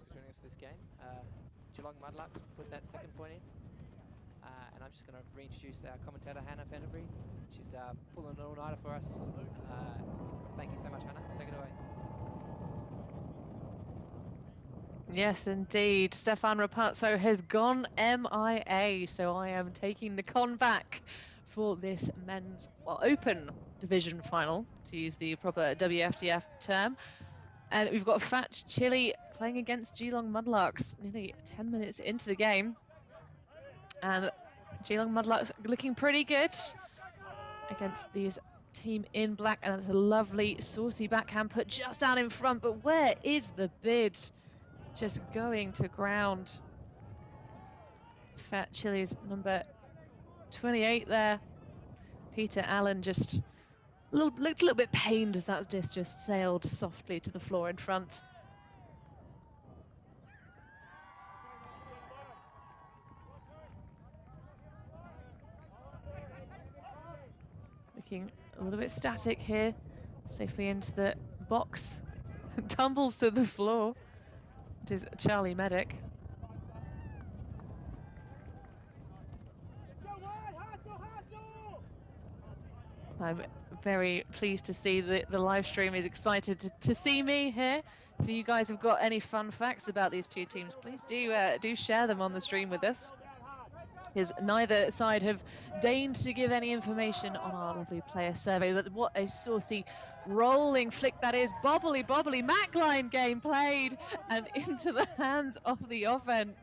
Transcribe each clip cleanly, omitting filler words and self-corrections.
thanks for joining us for this game. Geelong Mudlarks put that second point in. And I'm just going to reintroduce our commentator, Hannah Fenderbury. She's pulling an all-nighter for us. Thank you so much, Hannah. Take it away. Yes, indeed. Stefan Rapazzo has gone MIA, so I am taking the con back for this men's open division final, to use the proper WFDF term. And we've got Phat Chile playing against Geelong Mudlarks nearly 10 minutes into the game. And Geelong Mudlarks looking pretty good against these team in black. And it's a lovely saucy backhand put just out in front. But where is the bid? Just going to ground. Phat Chile's number 28 there. Peter Allen just looked a little bit pained as that disc just sailed softly to the floor in front. Looking a little bit static here. Safely into the box. Tumbles to the floor. It is Charlie Medic. I'm very pleased to see that the live stream is excited to see me here. If you guys have got any fun facts about these two teams, please do share them on the stream with us, because neither side have deigned to give any information on our lovely player survey. But what a saucy rolling flick that is. Bobbly Macline game played and into the hands of the offense.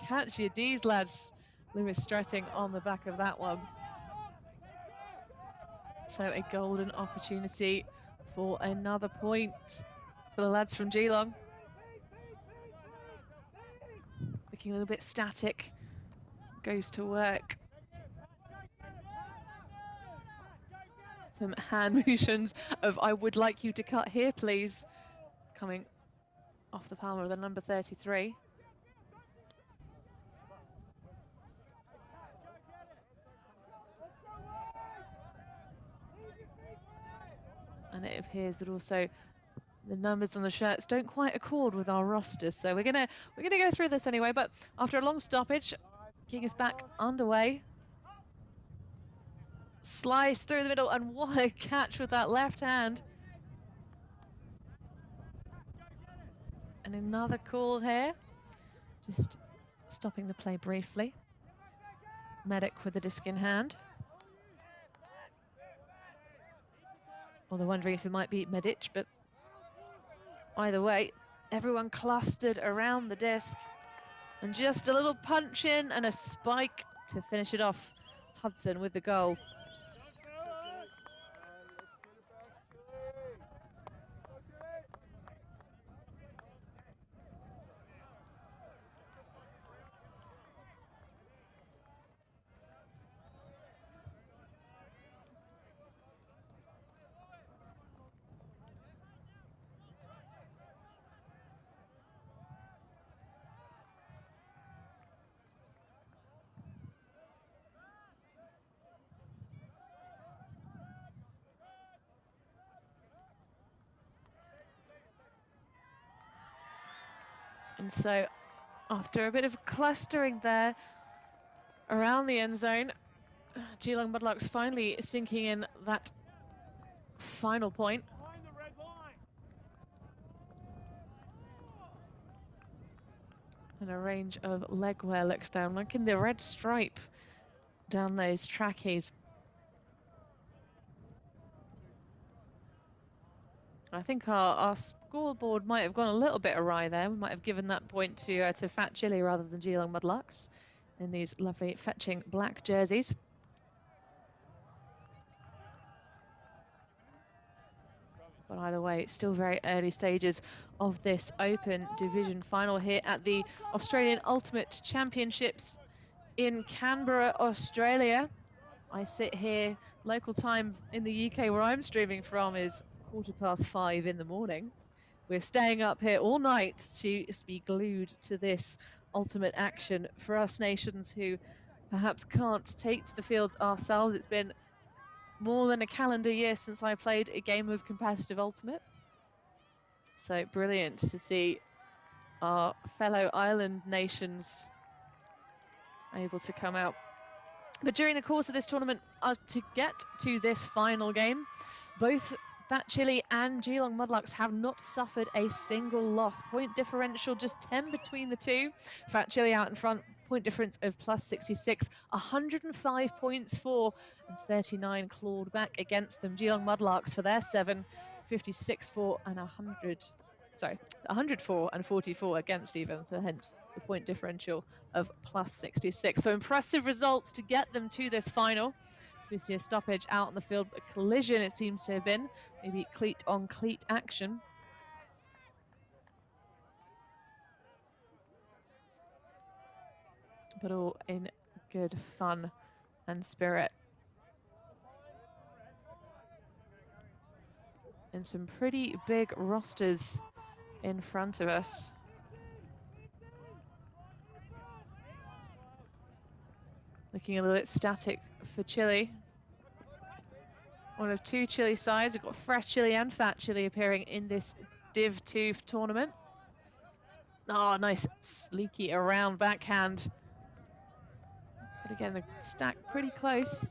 Catch your D's, lads. Lewis Stretting on the back of that one. So a golden opportunity for another point for the lads from Geelong. Looking a little bit static. Goes to work. Some hand motions of "I would like you to cut here, please," coming off the palm of the number 33. And it appears that also the numbers on the shirts don't quite accord with our rosters, so we're gonna go through this anyway. But after a long stoppage, King is back underway. Slice through the middle, and what a catch with that left hand. And another call here. Just stopping the play briefly. Medic with the disc in hand. Well, they're wondering if it might be Medic, but either way, everyone clustered around the disc. And just a little punch in and a spike to finish it off. Hudson with the goal. And so, after a bit of clustering there around the end zone, Geelong Mudlarks finally sinking in that final point. And a range of leg wear looks down, like in the red stripe down those trackies. I think our scoreboard might have gone a little bit awry there. We might have given that point to Phat Chile rather than Geelong Mudlarks in these lovely fetching black jerseys. But either way, it's still very early stages of this open division final here at the Australian Ultimate Championships in Canberra, Australia. I sit here, local time in the UK where I'm streaming from is 5:15 in the morning. We're staying up here all night to be glued to this ultimate action for us nations who perhaps can't take to the fields ourselves. It's been more than a calendar year since I played a game of competitive ultimate. So brilliant to see our fellow island nations able to come out. But during the course of this tournament, to get to this final game, both Phat Chile and Geelong Mudlarks have not suffered a single loss. Point differential just 10 between the two. Phat Chile out in front, point difference of plus 66, 105 points for, and 39 clawed back against them. Geelong Mudlarks for their 7, 56 for and 104 and 44 against even, so hence the point differential of plus 66. So impressive results to get them to this final. So we see a stoppage out on the field, a collision it seems to have been, maybe cleat on cleat action. But all in good fun and spirit. And some pretty big rosters in front of us. Looking a little bit static for Chile. One of two Chile sides. We've got Fresh Chile and Phat Chile appearing in this Div 2 tournament. Oh, nice sleeky around backhand. But again, the stack pretty close.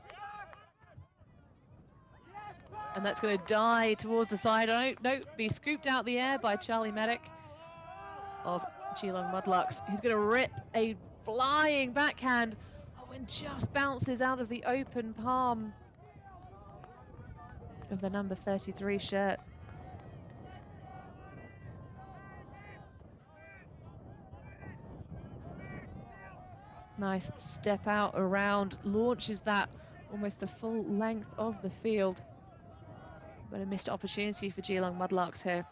And that's going to die towards the side. Oh, no, be scooped out the air by Charlie Medic of Geelong Mudlarks. He's going to rip a flying backhand. Oh, and just bounces out of the open palm of the number 33 shirt. Nice step out around, launches that almost the full length of the field. But a missed opportunity for Geelong Mudlarks here.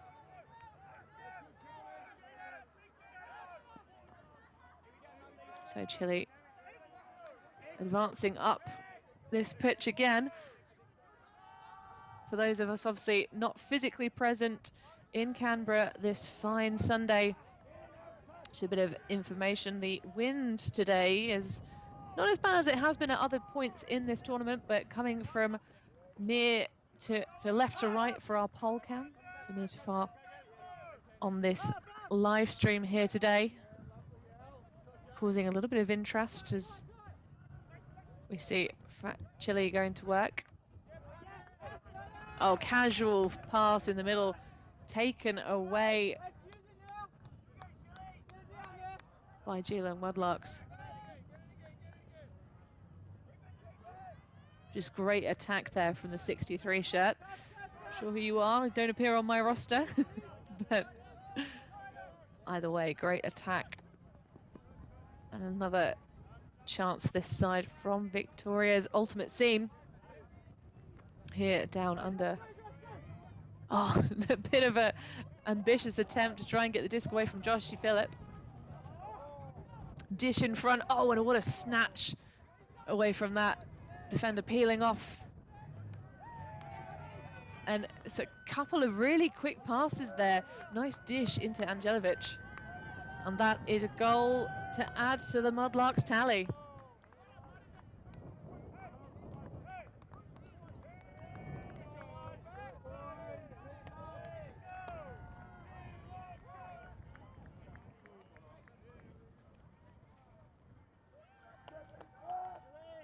So Chile advancing up this pitch again. For those of us obviously not physically present in Canberra this fine Sunday, just a bit of information. The wind today is not as bad as it has been at other points in this tournament, but coming from near to left to right for our pole cam, so near to far on this live stream here today, causing a little bit of interest as we see Phat Chile going to work. Oh, casual pass in the middle, taken away by Geelong Mudlarks. Just great attack there from the 63 shirt. Not sure who you are, don't appear on my roster. But either way, great attack. And another chance this side from Victoria's ultimate scene. Here down under. Oh, a bit of a ambitious attempt to try and get the disc away from Joshy Phillip. Dish in front. Oh, and what a snatch away from that. Defender peeling off. And it's a couple of really quick passes there. Nice dish into Angelovic. And that is a goal to add to the Mudlarks tally.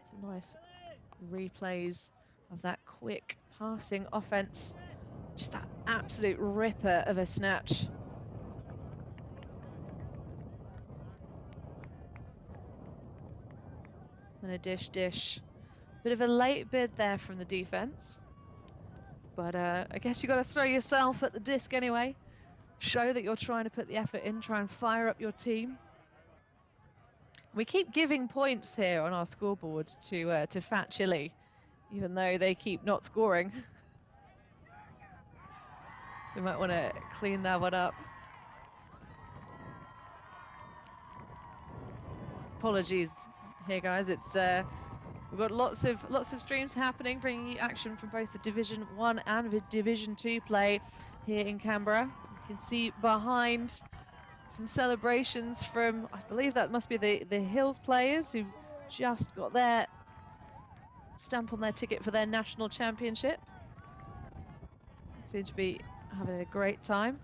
Some nice replays of that quick passing offense. Just that absolute ripper of a snatch. And a dish. Bit of a late bid there from the defense. But I guess you got to throw yourself at the disc anyway. Show that you're trying to put the effort in, try and fire up your team. We keep giving points here on our scoreboard to Phat Chile, even though they keep not scoring. We might want to clean that one up. Apologies here, guys. It's we've got lots of streams happening, bringing you action from both the Division 1 and the Division 2 play here in Canberra. You can see behind some celebrations from, I believe that must be the Hills players who just got their stamp on their ticket for their national championship. Seem to be having a great time.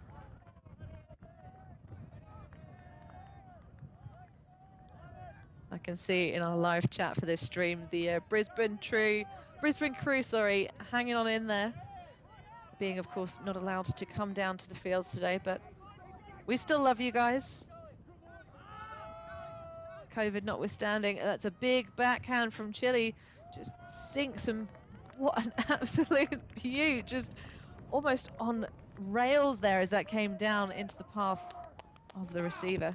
I can see in our live chat for this stream the Brisbane crew, hanging on in there. Being, of course, not allowed to come down to the fields today, but we still love you guys. COVID notwithstanding, that's a big backhand from Chile. Just sinks and what an absolute beaut. Just almost on rails there as that came down into the path of the receiver.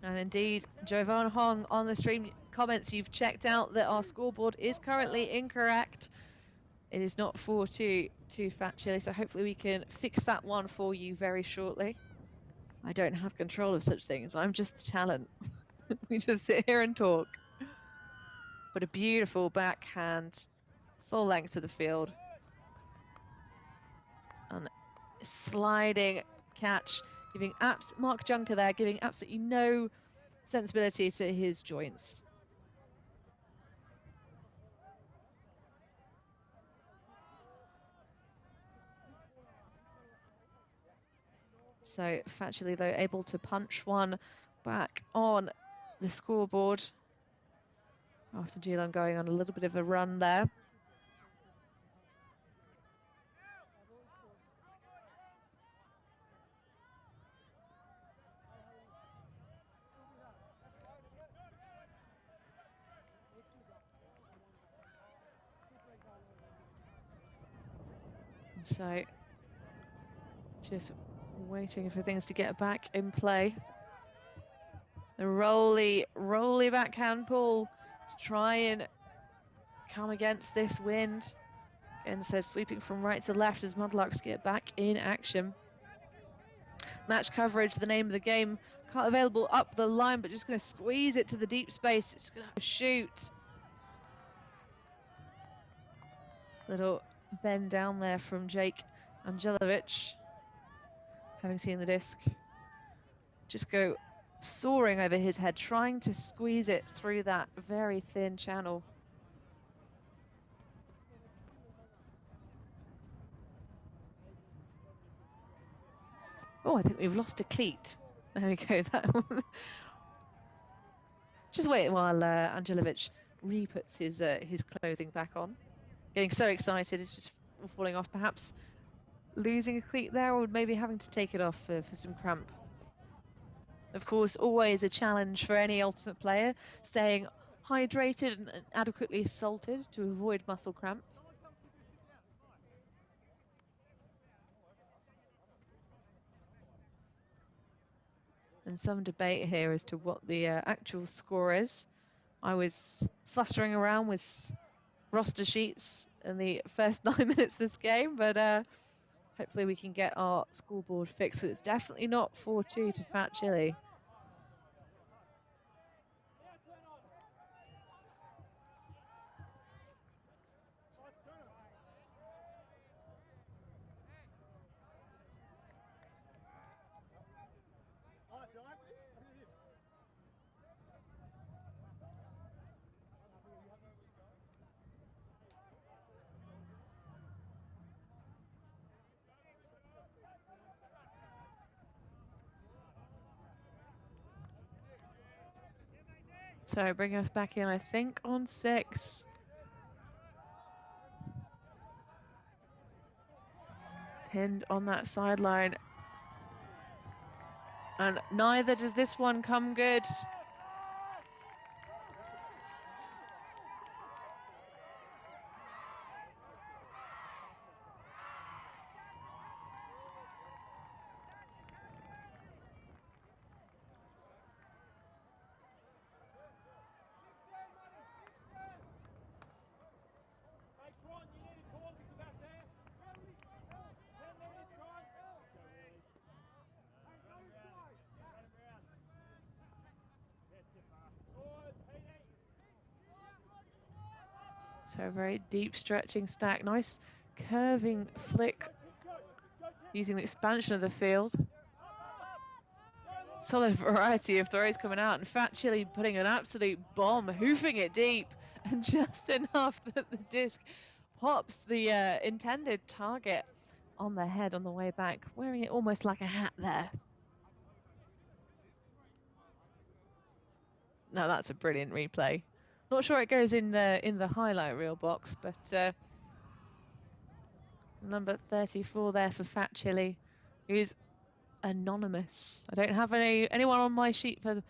And indeed, Jovan Hong on the stream comments, you've checked out that our scoreboard is currently incorrect. It is not 4-2 to Phat Chile, so hopefully we can fix that one for you very shortly. I don't have control of such things. I'm just the talent. We just sit here and talk. But a beautiful backhand, full length to the field. And sliding catch, giving Mark Junker there, giving absolutely no sensibility to his joints. So Phat Chile, though, able to punch one back on the scoreboard after Geelong going on a little bit of a run there. So just waiting for things to get back in play. The rolly backhand pull to try and come against this wind. Again, says sweeping from right to left as Mudlarks get back in action. Match coverage, the name of the game. Cut available up the line, but just going to squeeze it to the deep space. It's going to shoot. Little bend down there from Jake Angelovic. Having seen the disc just go soaring over his head, trying to squeeze it through that very thin channel. Oh, I think we've lost a cleat. There we go. Just wait while Angelovic re-puts his clothing back on. Getting so excited, it's just falling off. Perhaps losing a cleat there, or maybe having to take it off for some cramp. Of course, always a challenge for any ultimate player, staying hydrated and adequately salted to avoid muscle cramp. And some debate here as to what the actual score is. I was flustering around with roster sheets in the first 9 minutes of this game, but hopefully we can get our scoreboard fixed. So it's definitely not 4-2 to Phat Chile. So bring us back in, I think, on 6. Pinned on that sideline. And neither does this one come good. So a very deep stretching stack. Nice curving flick using the expansion of the field. Solid variety of throws coming out, and Phat Chile putting an absolute bomb, hoofing it deep, and just enough that the disc pops the intended target on the head on the way back, wearing it almost like a hat there. No, that's a brilliant replay. Not sure it goes in the highlight reel box, but number 34 there for Phat Chili, who's anonymous. I don't have anyone on my sheet for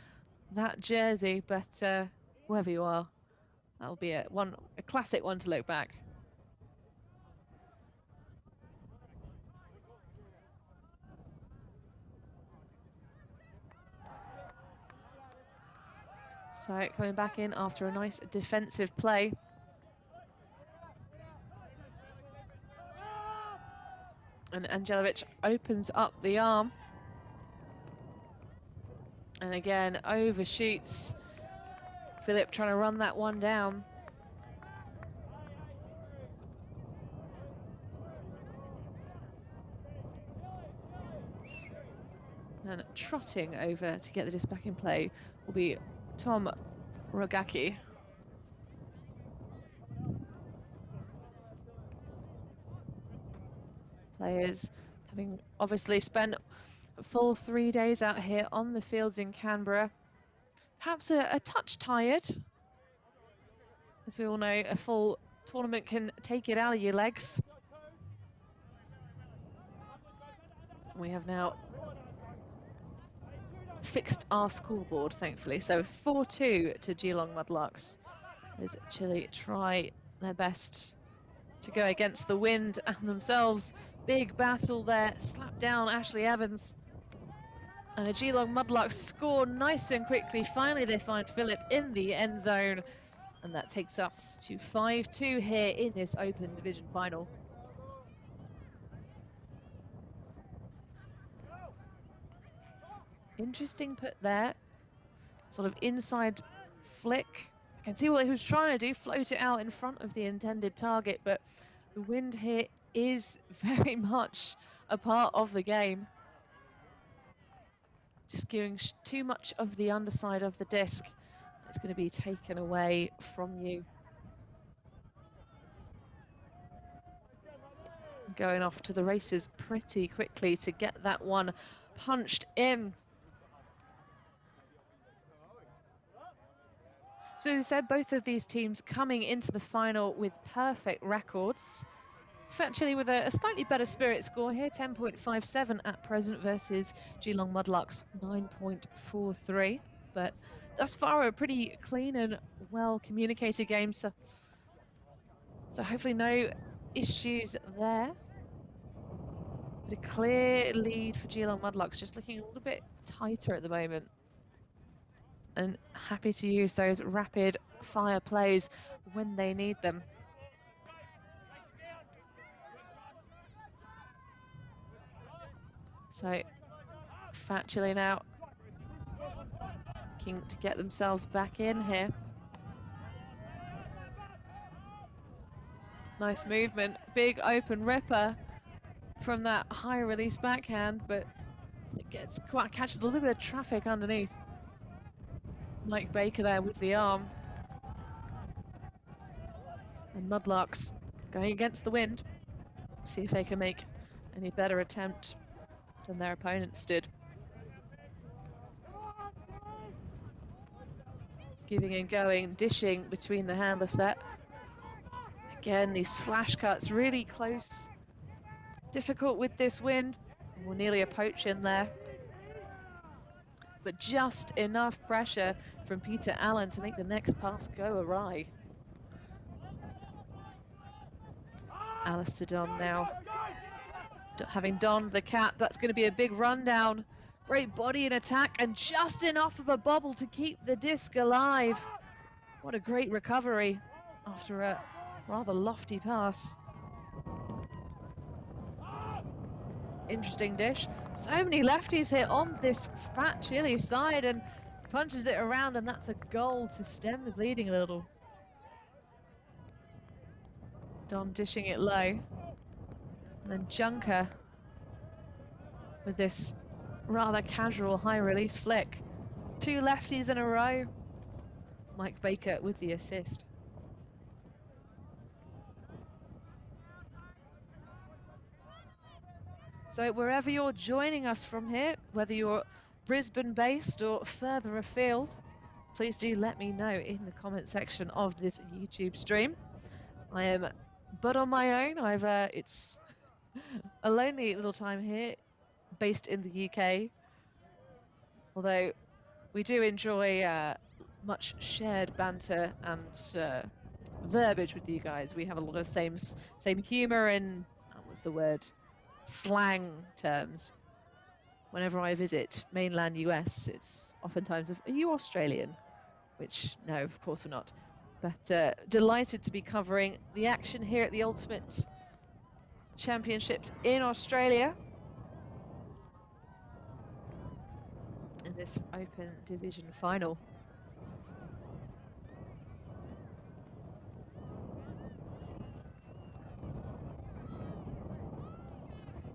that jersey, but whoever you are, that'll be a classic one to look back. So coming back in after a nice defensive play. And Angelovic opens up the arm. And again, overshoots. Philip trying to run that one down. And trotting over to get the disc back in play will be Tom Rogacki. Players having obviously spent a full 3 days out here on the fields in Canberra. Perhaps a touch tired. As we all know, a full tournament can take it out of your legs. We have now fixed our scoreboard, thankfully. So 4-2 to Geelong Mudlarks as Chile try their best to go against the wind and themselves. Big battle there, slap down Ashley Evans. And a Geelong Mudlarks score nice and quickly. Finally, they find Philip in the end zone. And that takes us to 5-2 here in this Open Division final. Interesting put there. Sort of inside flick. I can see what he was trying to do, float it out in front of the intended target, but the wind here is very much a part of the game. Just giving too much of the underside of the disc. It's going to be taken away from you. Going off to the races pretty quickly to get that one punched in. So as I said, both of these teams coming into the final with perfect records. Phat Chili with a slightly better spirit score here, 10.57 at present versus Geelong Mudlarks 9.43. But thus far a pretty clean and well communicated game, so hopefully no issues there. But a clear lead for Geelong Mudlarks, just looking a little bit tighter at the moment. And happy to use those rapid fire plays when they need them. So Phat Chili now looking to get themselves back in here. Nice movement, big open ripper from that high release backhand, but it catches a little bit of traffic underneath. Mike Baker there with the arm. And Mudlarks going against the wind. See if they can make any better attempt than their opponents did. Giving and going, dishing between the handler set. Again, these slash cuts really close. Difficult with this wind. Well, nearly a poach in there. But just enough pressure from Peter Allen to make the next pass go awry. Alistair Don now, having donned the cap, that's going to be a big rundown. Great body and attack, and just enough of a bobble to keep the disc alive. What a great recovery after a rather lofty pass. Interesting dish. So many lefties here on this Phat Chili side, and punches it around, and that's a goal to stem the bleeding a little. Don dishing it low. And then Junker with this rather casual high release flick. 2 lefties in a row. Mike Baker with the assist. So wherever you're joining us from here, whether you're Brisbane based or further afield, please do let me know in the comment section of this YouTube stream. I am but on my own. It's a lonely little time here, based in the UK. Although we do enjoy much shared banter and verbiage with you guys. We have a lot of same humour and what's the word? Slang terms. Whenever I visit mainland US, it's oftentimes of, are you Australian? Which, no, of course we're not. But delighted to be covering the action here at the Ultimate Championships in Australia. In this Open Division final.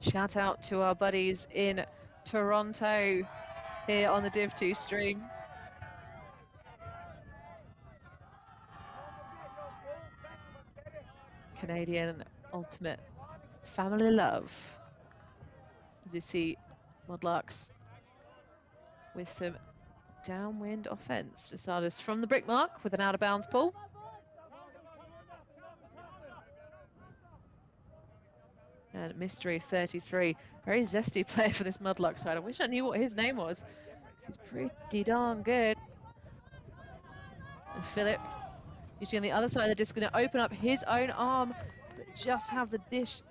Shout out to our buddies in Toronto here on the Div 2 stream. Canadian Ultimate Family Love. You see Mudlarks with some downwind offense to start us from the brick mark with an out of bounds pull. And Mystery 33, very zesty player for this Mudlark side. I wish I knew what his name was. He's pretty darn good. And Philip, usually on the other side of the disc, going to open up his own arm, but just have the dish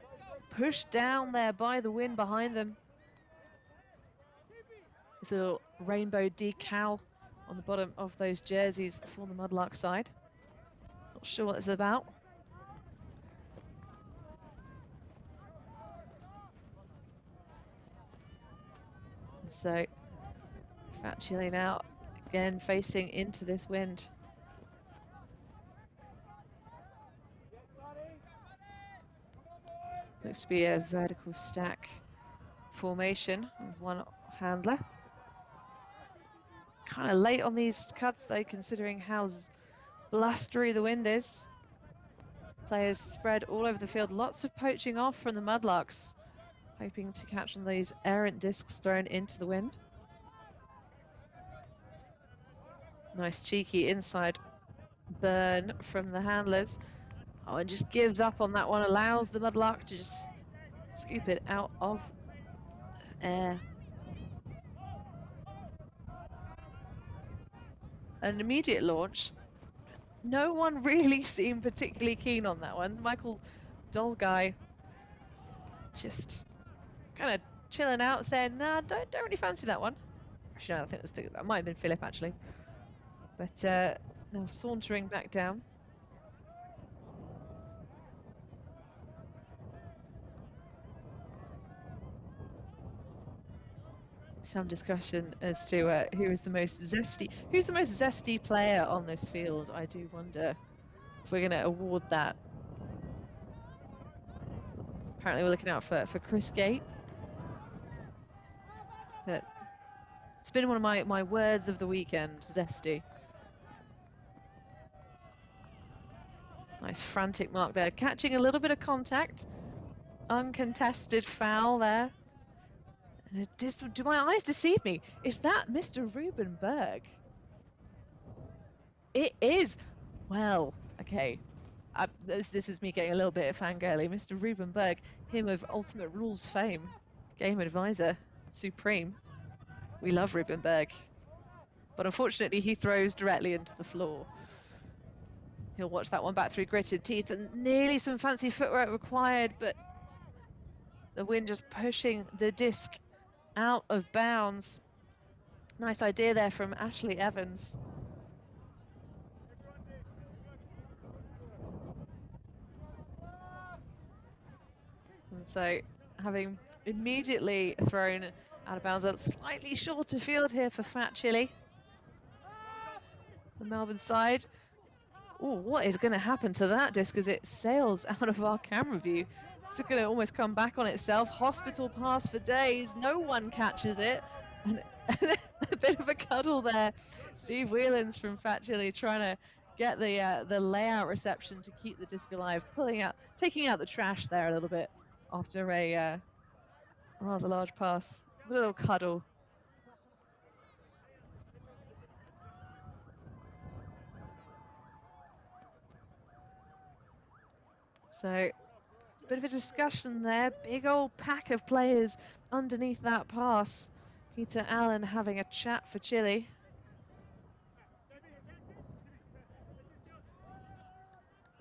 pushed down there by the wind behind them. This little rainbow decal on the bottom of those jerseys for the Mudlark side. Not sure what it's about. And so Phat Chile now again facing into this wind. Looks to be a vertical stack formation with one handler. Kind of late on these cuts though, considering how blustery the wind is. Players spread all over the field. Lots of poaching off from the Mudlarks, hoping to catch on these errant discs thrown into the wind. Nice cheeky inside burn from the handlers. Oh, and just gives up on that one, allows the Mudlark to just scoop it out of air. An immediate launch. No one really seemed particularly keen on that one. Michael Dolguy just kind of chilling out, saying, nah, don't really fancy that one. Actually, no, I think that might have been Philip, actually. But now sauntering back down. Some discussion as to who's the most zesty player on this field. I do wonder if we're going to award that. Apparently we're looking out for Chris Gate. But it's been one of my words of the weekend, zesty. Nice frantic mark there, catching a little bit of contact. Uncontested foul there. And do my eyes deceive me? Is that Mr. Ruben Berg? It is. Well, okay. This is me getting a little bit fangirly. Mr. Ruben Berg, him of Ultimate Rules fame, game advisor, supreme. We love Ruben Berg. But unfortunately, he throws directly into the floor. He'll watch that one back through gritted teeth, and nearly some fancy footwork required, but the wind just pushing the disc out of bounds. Nice idea there from Ashley Evans. And so, having immediately thrown out of bounds, a slightly shorter field here for Phat Chile. The Melbourne side. Oh, what is going to happen to that disc as it sails out of our camera view? It's going to almost come back on itself. Hospital pass for days. No one catches it. And a bit of a cuddle there. Steve Whelans from Phat Chile trying to get the layout reception to keep the disc alive, taking out the trash there a little bit after a Rather large pass. A little cuddle. So, bit of a discussion there. Big old pack of players underneath that pass. Peter Allen having a chat for Chile.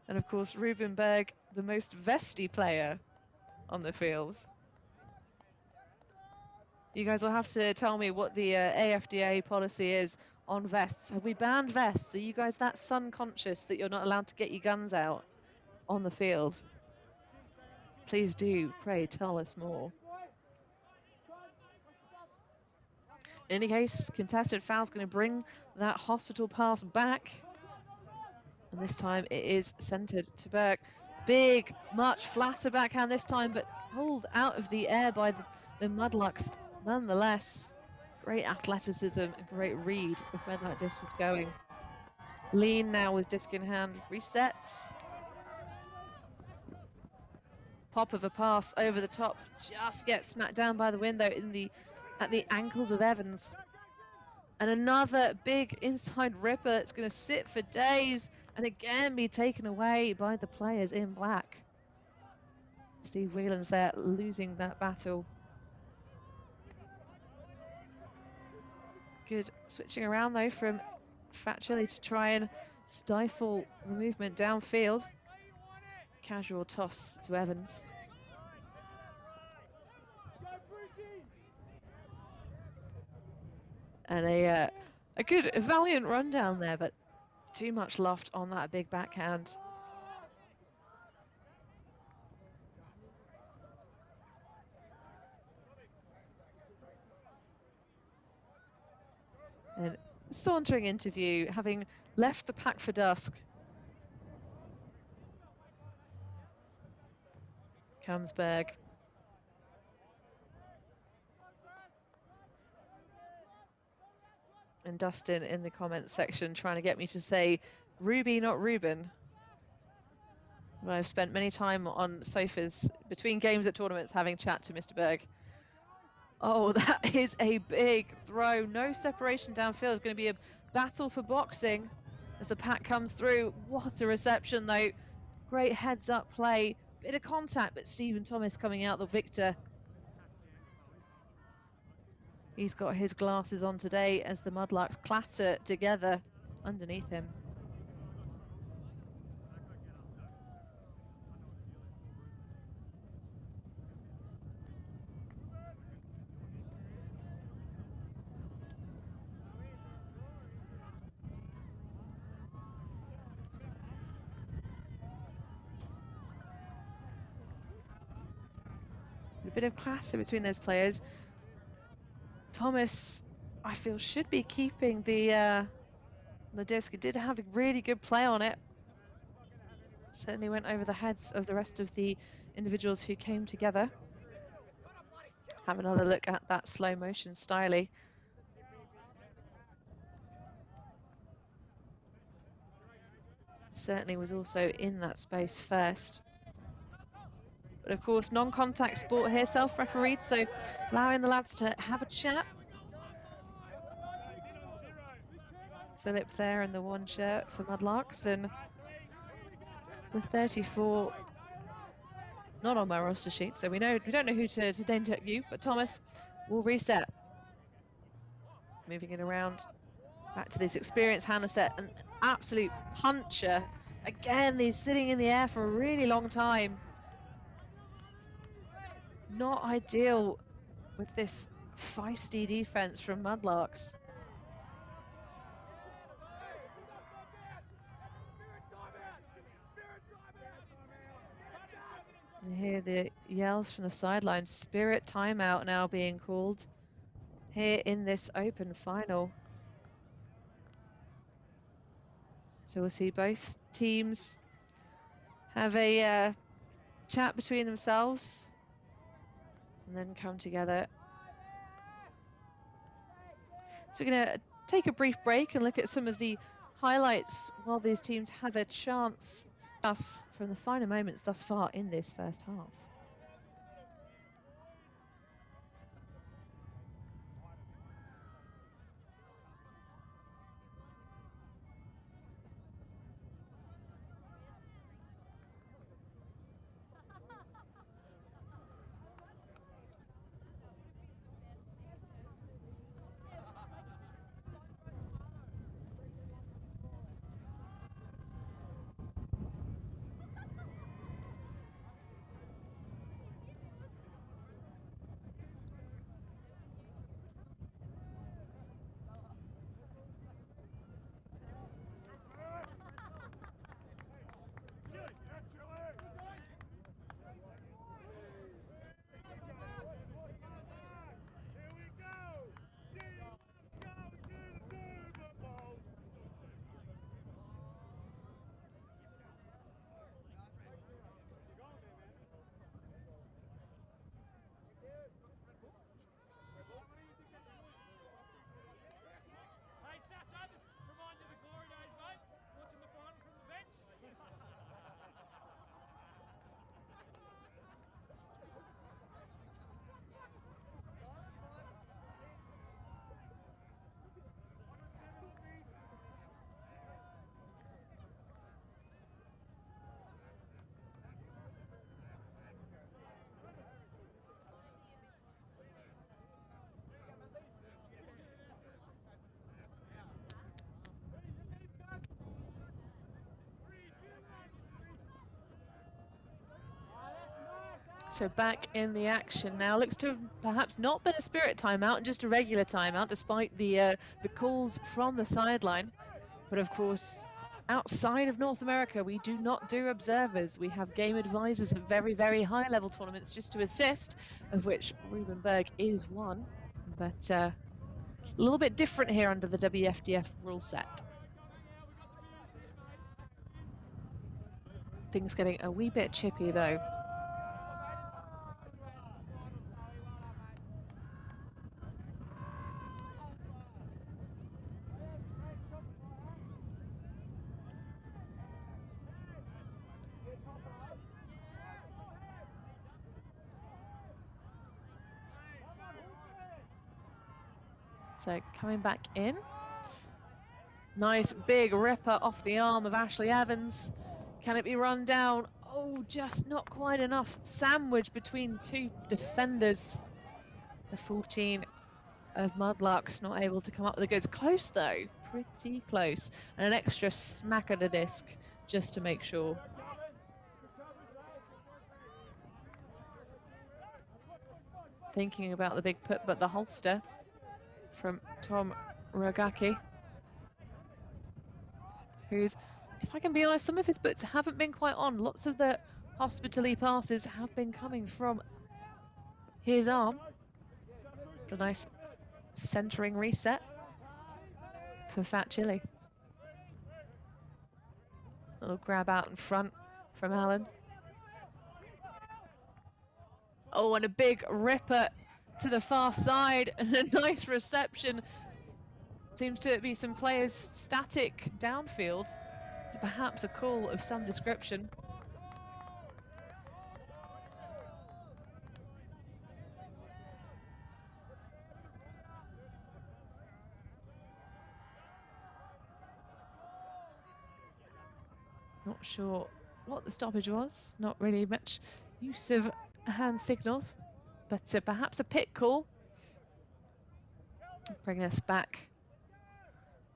And of course, Ruben Berg, the most vesty player on the field. You guys will have to tell me what the AFDA policy is on vests. Have we banned vests? Are you guys that sun conscious that you're not allowed to get your guns out on the field? Please do, pray tell us more. In any case, contested foul's going to bring that hospital pass back. And this time it is centred to Berg. Big, much flatter backhand this time, but pulled out of the air by the Mudlarks nonetheless. Great athleticism and great read of where that disc was going. Lean now with disc in hand, resets. Pop of a pass over the top, just gets smacked down by the window at the ankles of Evans. And another big inside ripper that's going to sit for days and again be taken away by the players in black. Steve Whelan's there losing that battle. Good switching around though from Phat to try and stifle the movement downfield. Casual toss to Evans. And a good, valiant run down there, but too much loft on that big backhand. And sauntering interview, having left the pack for dusk. Comes Berg. And Dustin in the comments section trying to get me to say Ruby, not Ruben. But I've spent many time on sofas between games at tournaments having chat to Mr. Berg. Oh, that is a big throw. No separation downfield. It's going to be a battle for boxing as the pack comes through. What a reception, though. Great heads-up play. Bit of contact, but Stephen Thomas coming out the victor. He's got his glasses on today as the Mudlarks clatter together underneath him. A bit of clatter between those players. Thomas, I feel, should be keeping the disc. It did have a really good play on it. Certainly went over the heads of the rest of the individuals who came together. Have another look at that slow motion styly. Certainly was also in that space first. But of course, non-contact sport here, self-refereed, so allowing the lads to have a chat. Philip there in the one shirt for Mudlarks, and with 34 not on my roster sheet, so we don't know who to name check you, but Thomas will reset. Moving it around back to this experienced handler set, an absolute puncher. Again, he's sitting in the air for a really long time. Not ideal with this feisty defense from Mudlarks. You hear the yells from the sideline. Spirit timeout now being called here in this open final. So we'll see both teams have a chat between themselves and then come together. So we're going to take a brief break and look at some of the highlights while these teams have a chance from the final moments thus far in this first half. So back in the action now. Looks to have perhaps not been a spirit timeout, just a regular timeout, despite the calls from the sideline. But of course, outside of North America, we do not do observers. We have game advisors at very, very high level tournaments just to assist, of which Rubenberg is one. But a little bit different here under the WFDF rule set. Things getting a wee bit chippy though. So coming back in. Nice big ripper off the arm of Ashley Evans. Can it be run down? Oh, just not quite enough. Sandwich between two defenders. The 14 of Mudlarks not able to come up with the goods. Close though, pretty close. And an extra smack of the disc just to make sure. Thinking about the big put, but the holster from Tom Rogacki, who's, if I can be honest, some of his puts haven't been quite on. Lots of the hospital-y passes have been coming from his arm. A nice centering reset for Phat Chile. Little grab out in front from Alan. Oh, and a big ripper to the far side and a nice reception. Seems to be some players static downfield. So perhaps a call of some description. Not sure what the stoppage was. Not really much use of hand signals, but perhaps a pit call. Bringing us back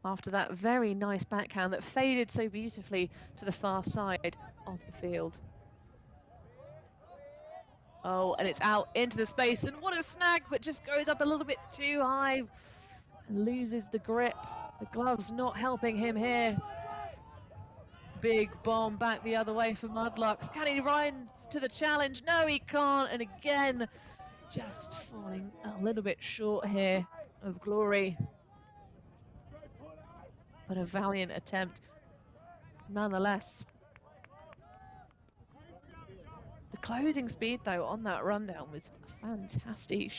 after that very nice backhand that faded so beautifully to the far side of the field. Oh, and it's out into the space, and what a snag, but just goes up a little bit too high. Loses the grip. The glove's not helping him here. Big bomb back the other way for Mudlarks. Can he rise to the challenge? No, he can't. And again, just falling a little bit short here of glory. But a valiant attempt nonetheless. The closing speed, though, on that rundown was fantastic.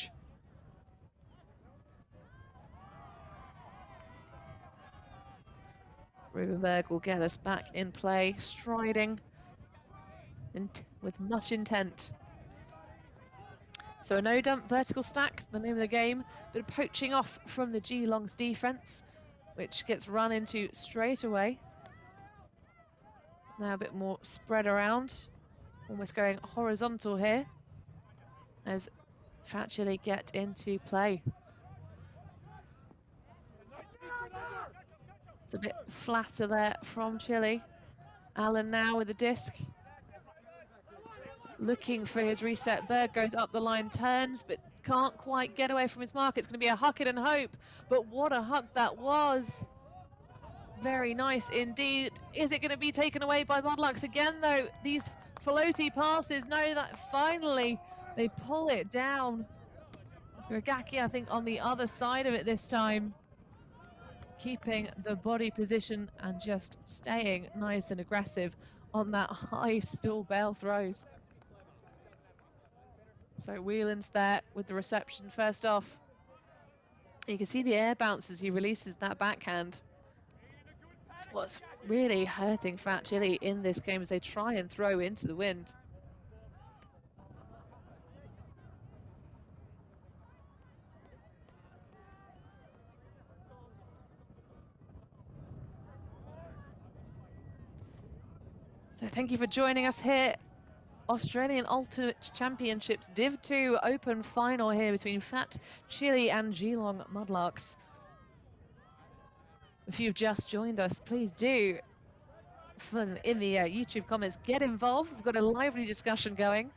Rubenberg will get us back in play, striding with much intent. So a no-dump vertical stack, the name of the game, but poaching off from the Geelong's defence, which gets run into straight away. Now a bit more spread around, almost going horizontal here, as Phat Chile get into play. It's a bit flatter there from Chile. Alan now with the disc. Looking for his reset. Berg goes up the line, turns, but can't quite get away from his mark. It's going to be a huck it and hope, but what a huck that was. Very nice indeed. Is it going to be taken away by Mudlarks again, though? These floaty passes, no, that finally they pull it down. Rogacki, I think, on the other side of it this time, keeping the body position and just staying nice and aggressive on that high stall bail throws. So Whelan's there with the reception first off. You can see the air bounce as he releases that backhand. It's what's really hurting Phat Chile in this game as they try and throw into the wind. So thank you for joining us here. Australian Ultimate Championships Div 2 Open Final here between Phat Chile and Geelong Mudlarks. If you've just joined us, please do, in the YouTube comments, get involved. We've got a lively discussion going.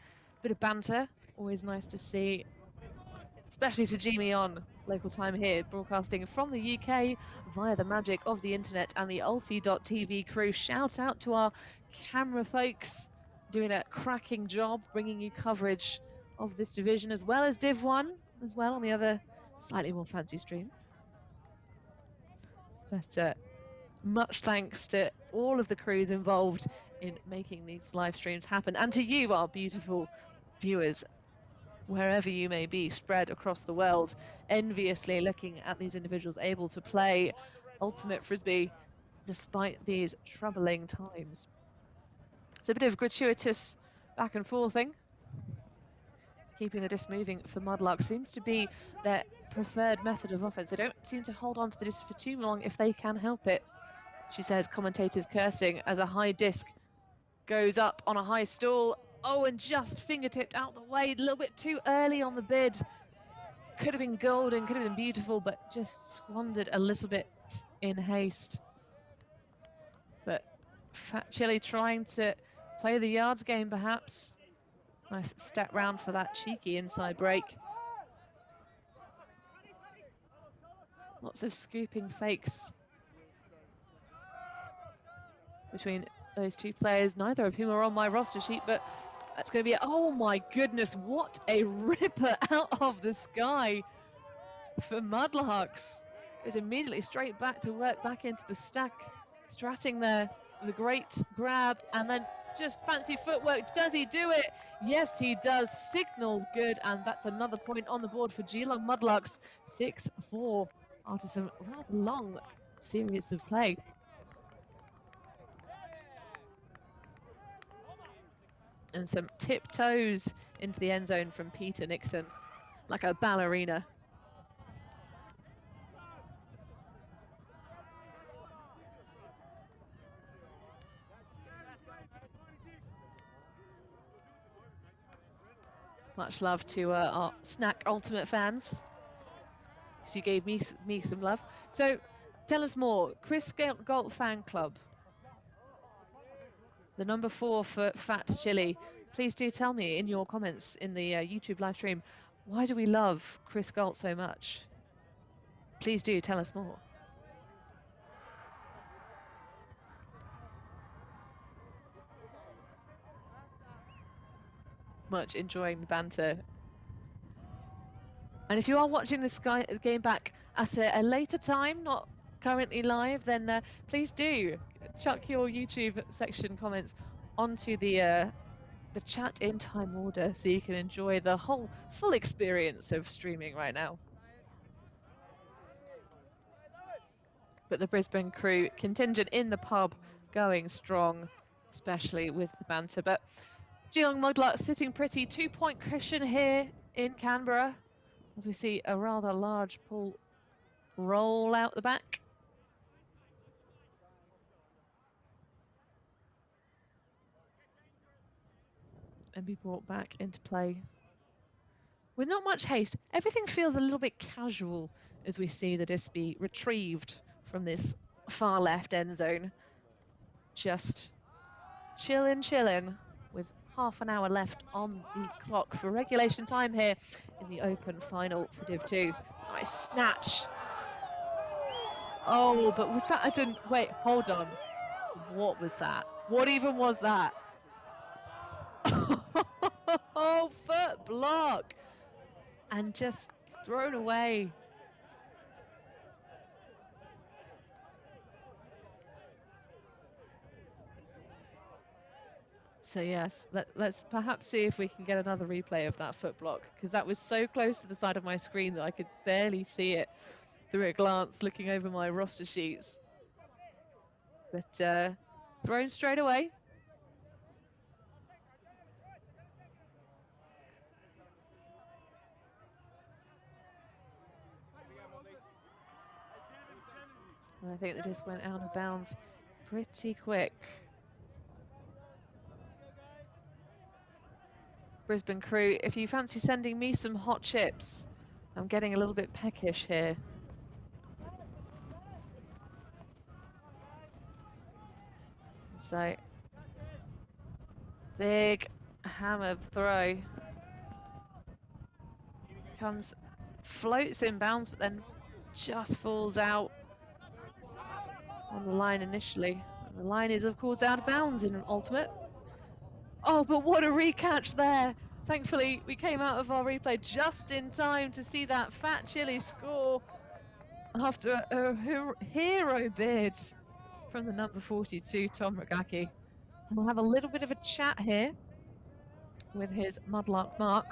Bit of banter, always nice to see, especially to Jimmy on local time here, broadcasting from the UK via the magic of the internet and the ulti.tv crew. Shout out to our camera folks doing a cracking job bringing you coverage of this division, as well as Div 1 as well on the other slightly more fancy stream. But much thanks to all of the crews involved in making these live streams happen, and to you, our beautiful viewers, wherever you may be spread across the world, enviously looking at these individuals able to play ultimate frisbee despite these troubling times. It's a bit of gratuitous back and forthing. Keeping the disc moving for Mudlarks seems to be their preferred method of offense. They don't seem to hold on to the disc for too long if they can help it. She says, commentators cursing as a high disc goes up on a high stall. Oh, and just fingertipped out the way, a little bit too early on the bid. Could have been golden, could have been beautiful, but just squandered a little bit in haste. But Phat Chili trying to play the yards game, perhaps. Nice step round for that cheeky inside break. Lots of scooping fakes between those two players, neither of whom are on my roster sheet, but that's going to be, oh my goodness, what a ripper out of the sky for Mudlarks. Goes immediately straight back to work, back into the stack. Stratting there with a great grab, and then just fancy footwork. Does he do it? Yes, he does. Signal good, and that's another point on the board for Geelong Mudlarks. 6-4 after some rather long series of play. And some tiptoes into the end zone from Peter Nixon, like a ballerina. Much love to our Snack Ultimate fans. You gave me some love. So tell us more. Chris Galt fan club, the number 4 for Phat Chili. Please do tell me in your comments in the YouTube live stream, why do we love Chris Galt so much? Please do tell us more. Much enjoying the banter. And if you are watching this game back at a later time, not currently live, then please do chuck your YouTube section comments onto the chat in time order so you can enjoy the whole full experience of streaming right now. But the Brisbane crew contingent in the pub going strong, especially with the banter. But Geelong Mudlarks sitting pretty, 2-point cushion here in Canberra, as we see a rather large pull roll out the back. And be brought back into play with not much haste. Everything feels a little bit casual as we see the disc be retrieved from this far left end zone. Just chillin' with half an hour left on the clock for regulation time here in the open final for Div 2. Nice snatch. Oh, but was that, I didn't, wait, hold on. What was that? What even was that? Oh, foot block. And just thrown away. So yes, let's perhaps see if we can get another replay of that foot block, because that was so close to the side of my screen that I could barely see it through a glance looking over my roster sheets. But thrown straight away. And I think the disc went out of bounds pretty quick. Brisbane crew, if you fancy sending me some hot chips, I'm getting a little bit peckish here. So, big hammer throw floats in bounds, but then just falls out on the line initially. And the line is, of course, out of bounds in ultimate. Oh, but what a recatch there. Thankfully, we came out of our replay just in time to see that Phat Chili score after a hero bid from the number 42, Tom Ragaki. We'll have a little bit of a chat here with his Mudlark Mark.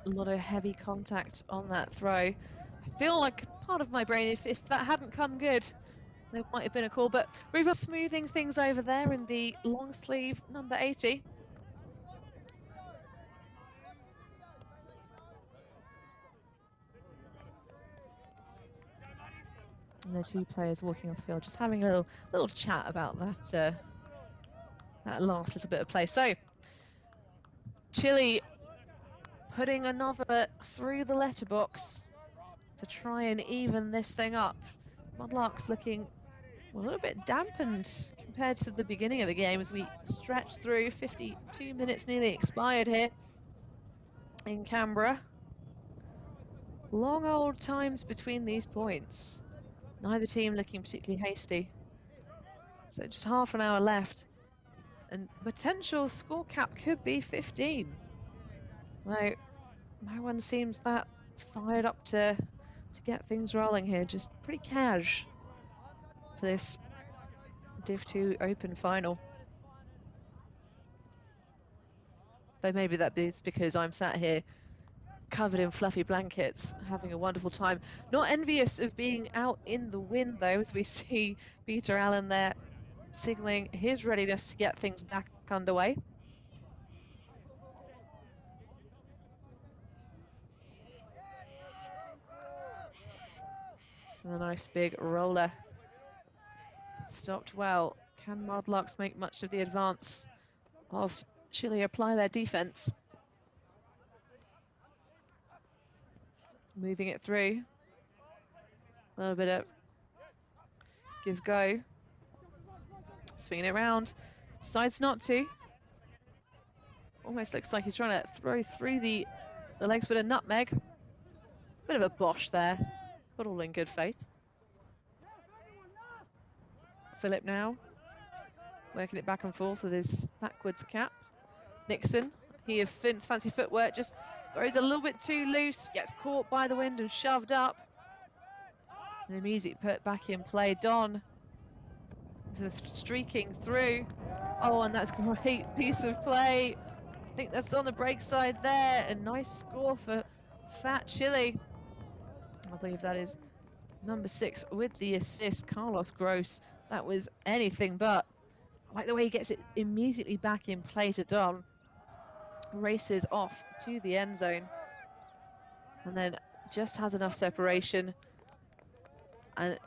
A lot of heavy contact on that throw. I feel like part of my brain, if that hadn't come good, there might have been a call, but we've got smoothing things over there in the long sleeve number 80. And the two players walking off the field, just having a little chat about that that last little bit of play. So, Chile putting another through the letterbox to try and even this thing up. Mudlarks looking a little bit dampened compared to the beginning of the game as we stretch through. 52 minutes nearly expired here in Canberra. Long old times between these points. Neither team looking particularly hasty. So just half an hour left. And potential score cap could be 15. Now, no one seems that fired up to get things rolling here. Just pretty cash for this Div 2 Open final. Though maybe that is because I'm sat here covered in fluffy blankets, having a wonderful time. Not envious of being out in the wind though, as we see Peter Allen there signalling his readiness to get things back underway. And a nice big roller. Stopped well. Can Mudlarks make much of the advance whilst Chile apply their defense? Moving it through. A little bit of give go. Swinging it around. Decides not to. Almost looks like he's trying to throw through the legs with a nutmeg. Bit of a bosh there, but all in good faith. Philip now, working it back and forth with his backwards cap. Nixon, he of fancy footwork, just throws a little bit too loose, gets caught by the wind and shoved up. And immediately put back in play. Don, streaking through. Oh, and that's a great piece of play. I think that's on the break side there. A nice score for Phat Chili. I believe that is number 6 with the assist, Carlos Gross. That was anything but. I like the way he gets it immediately back in play to Don. Races off to the end zone. And then just has enough separation. And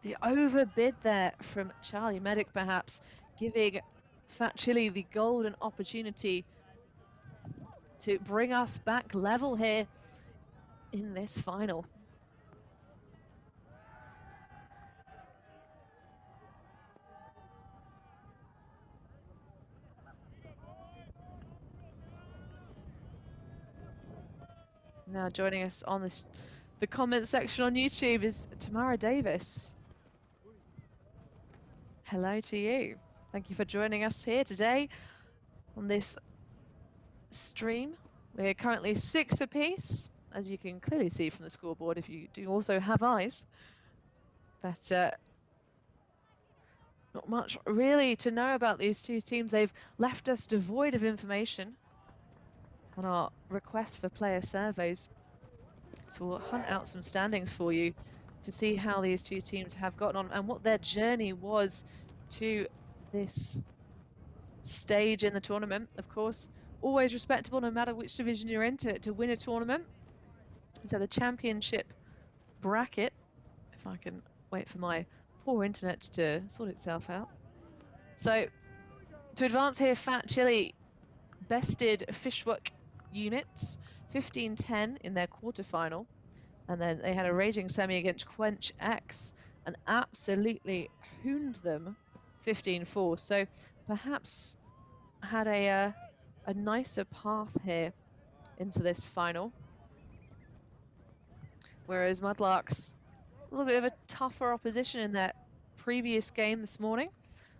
the overbid there from Charlie Medic perhaps, giving Phat Chili the golden opportunity to bring us back level here in this final. Now joining us on the comment section on YouTube is Tamara Davis. Hello to you. Thank you for joining us here today on this stream. We're currently 6 apiece, as you can clearly see from the scoreboard if you do also have eyes. But not much really to know about these two teams. They've left us devoid of information on our request for player surveys. So we'll hunt out some standings for you to see how these two teams have gotten on and what their journey was to this stage in the tournament. Of course, always respectable no matter which division you're in to win a tournament. So the championship bracket, if I can wait for my poor internet to sort itself out. So to advance here, Phat Chili bested Fishwick units 15-10 in their quarterfinal, and then they had a raging semi against Quench X and absolutely hooned them 15-4. So perhaps had a nicer path here into this final, whereas Mudlarks a little bit of a tougher opposition in their previous game this morning.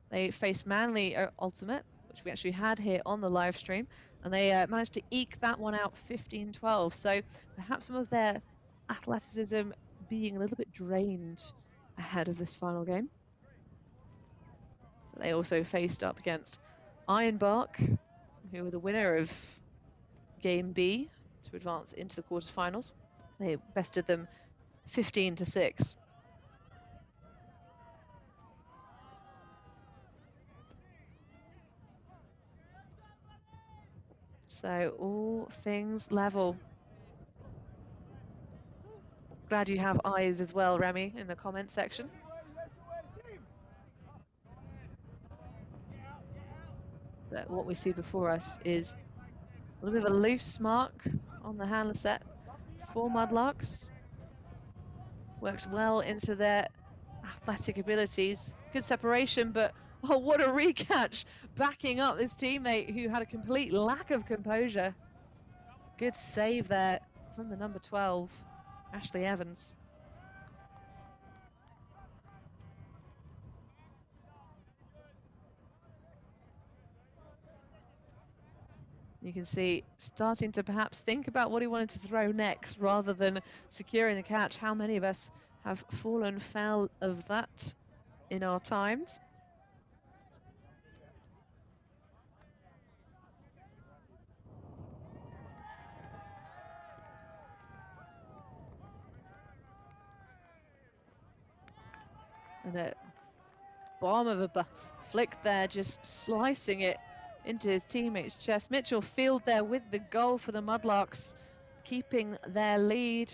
They faced Manly Ultimate, which we actually had here on the live stream, and they managed to eke that one out 15-12. So perhaps some of their athleticism being a little bit drained ahead of this final game. But they also faced up against Ironbark, who were the winner of Game B to advance into the quarterfinals. They bested them 15-6. So all things level. Glad you have eyes as well, Remy, in the comment section. But what we see before us is a little bit of a loose mark on the handler set for Mudlarks. Works well into their athletic abilities. Good separation, but oh, what a recatch, backing up this teammate who had a complete lack of composure. Good save there from the number 12, Ashley Evans. You can see starting to perhaps think about what he wanted to throw next rather than securing the catch. How many of us have fallen foul of that in our times? And a bomb of a flick there, just slicing it into his teammate's chest. Mitchell Field there with the goal for the Mudlarks, keeping their lead,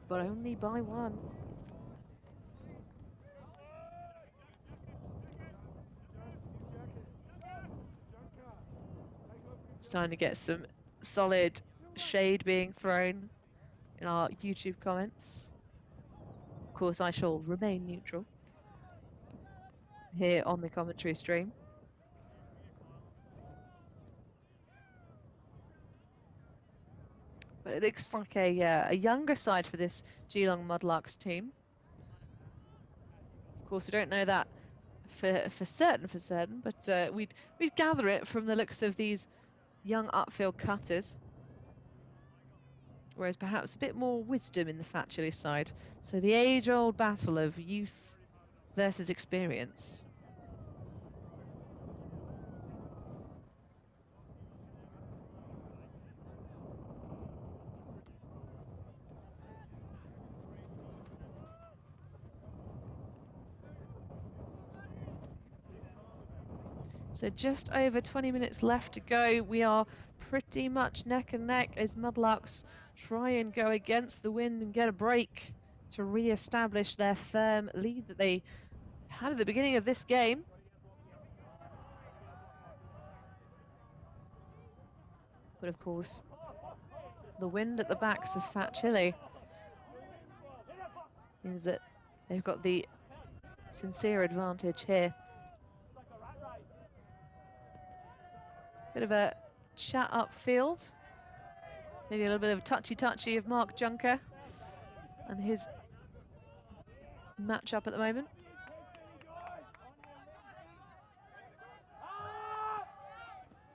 but only by one. It's time to get some solid shade being thrown in our YouTube comments. Of course, I shall remain neutral here on the commentary stream. But it looks like a younger side for this Geelong Mudlarks team. Of course, we don't know that for certain, but we'd gather it from the looks of these young upfield cutters. Whereas perhaps a bit more wisdom in the Phat Chili side. So the age-old battle of youth versus experience. So just over 20 minutes left to go. We are pretty much neck and neck as Mudlarks try and go against the wind and get a break to re-establish their firm lead that they had at the beginning of this game. But of course, the wind at the backs of Phat Chili means that they've got the sincere advantage here. Bit of a chat upfield. Maybe a little bit of touchy-touchy of Mark Junker and his match-up at the moment.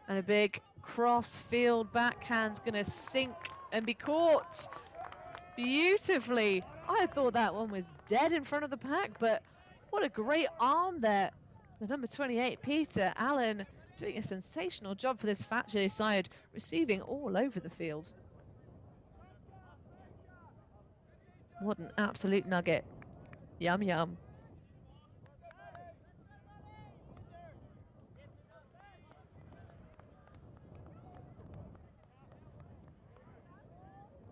And a big cross-field backhand's going to sink and be caught beautifully. I thought that one was dead in front of the pack, but what a great arm there. The number 28, Peter Allen, doing a sensational job for this Phat Chili side, receiving all over the field. What an absolute nugget. Yum, yum.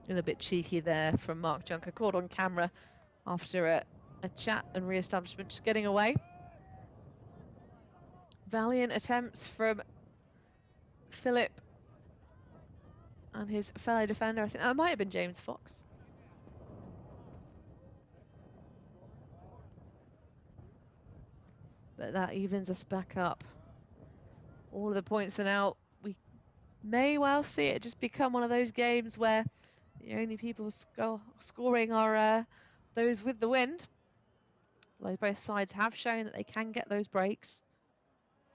A little bit cheeky there from Mark Junker, caught on camera after a chat and re-establishment, just getting away. Valiant attempts from Philip and his fellow defender. I think that might have been James Fox. But that evens us back up. all of the points are now. We may well see it just become one of those games where the only people scoring are those with the wind. Although both sides have shown that they can get those breaks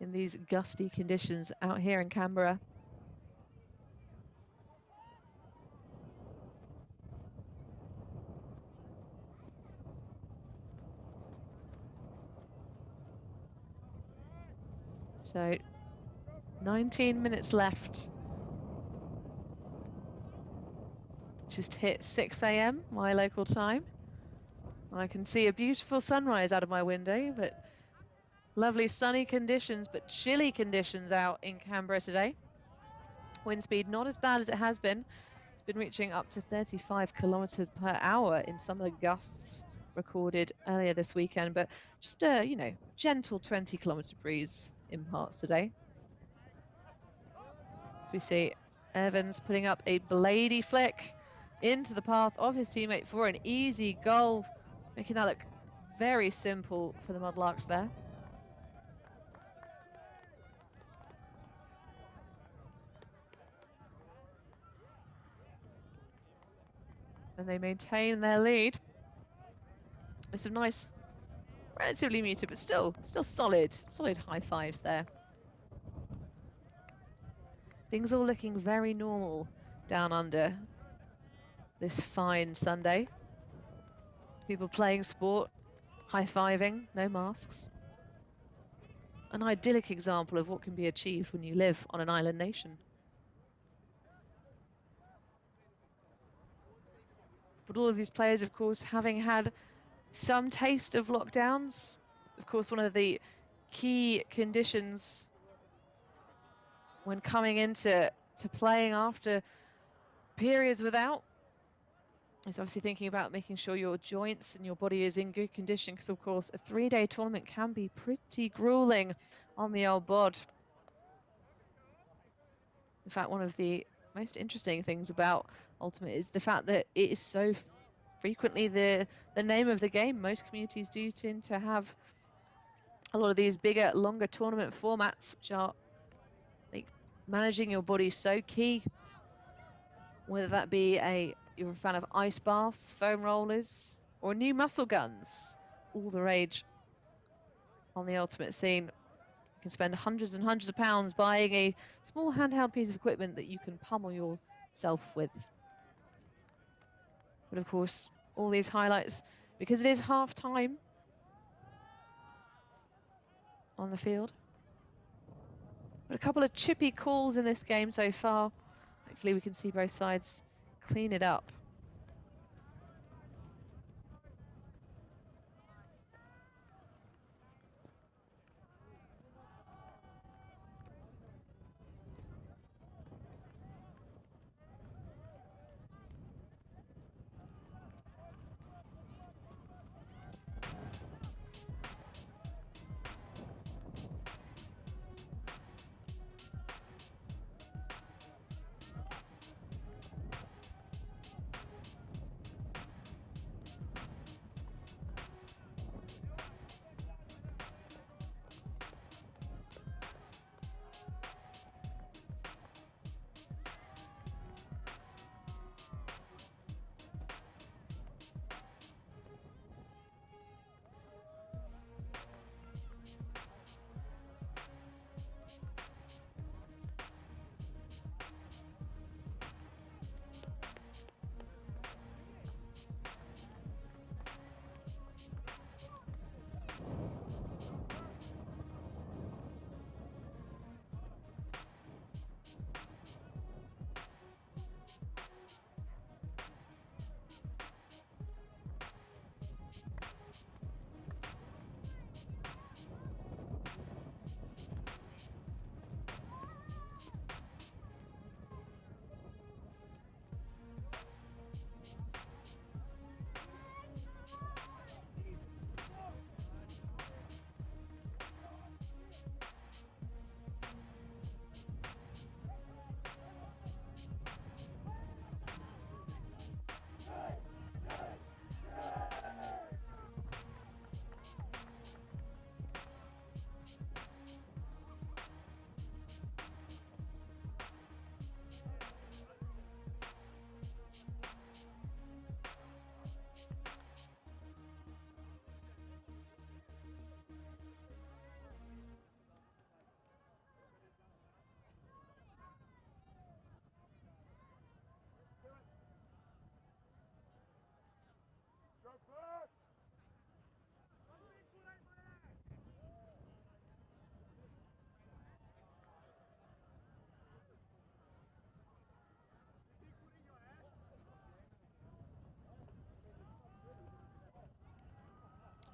in these gusty conditions out here in Canberra. So 19 minutes left. Just hit 6 a.m. my local time. I can see a beautiful sunrise out of my window, but lovely sunny conditions, but chilly conditions out in Canberra today. Wind speed not as bad as it has been. It's been reaching up to 35 kilometers per hour in some of the gusts recorded earlier this weekend, but just a, you know, gentle 20-kilometer breeze in parts today. We see Evans putting up a blady flick into the path of his teammate for an easy goal, making that look very simple for the Mudlarks there. And they maintain their lead with some nice, relatively muted, but still solid high fives there. Things all looking very normal down under this fine Sunday. People playing sport, high-fiving, no masks. An idyllic example of what can be achieved when you live on an island nation. But all of these players, of course, having had some taste of lockdowns. Of course, one of the key conditions when coming into playing after periods without is obviously thinking about making sure your joints and your body is in good condition, because of course a 3-day tournament can be pretty grueling on the old bod. In fact, one of the most interesting things about Ultimate is the fact that it is so frequently the name of the game. Most communities do tend to have a lot of these bigger, longer tournament formats, which are like managing your body so key. Whether that be you're a fan of ice baths, foam rollers, or new muscle guns, all the rage on the Ultimate scene. You can spend hundreds and hundreds of pounds buying a small handheld piece of equipment that you can pummel yourself with. But of course, all these highlights, because it is half time on the field. But a couple of chippy calls in this game so far. Hopefully we can see both sides clean it up.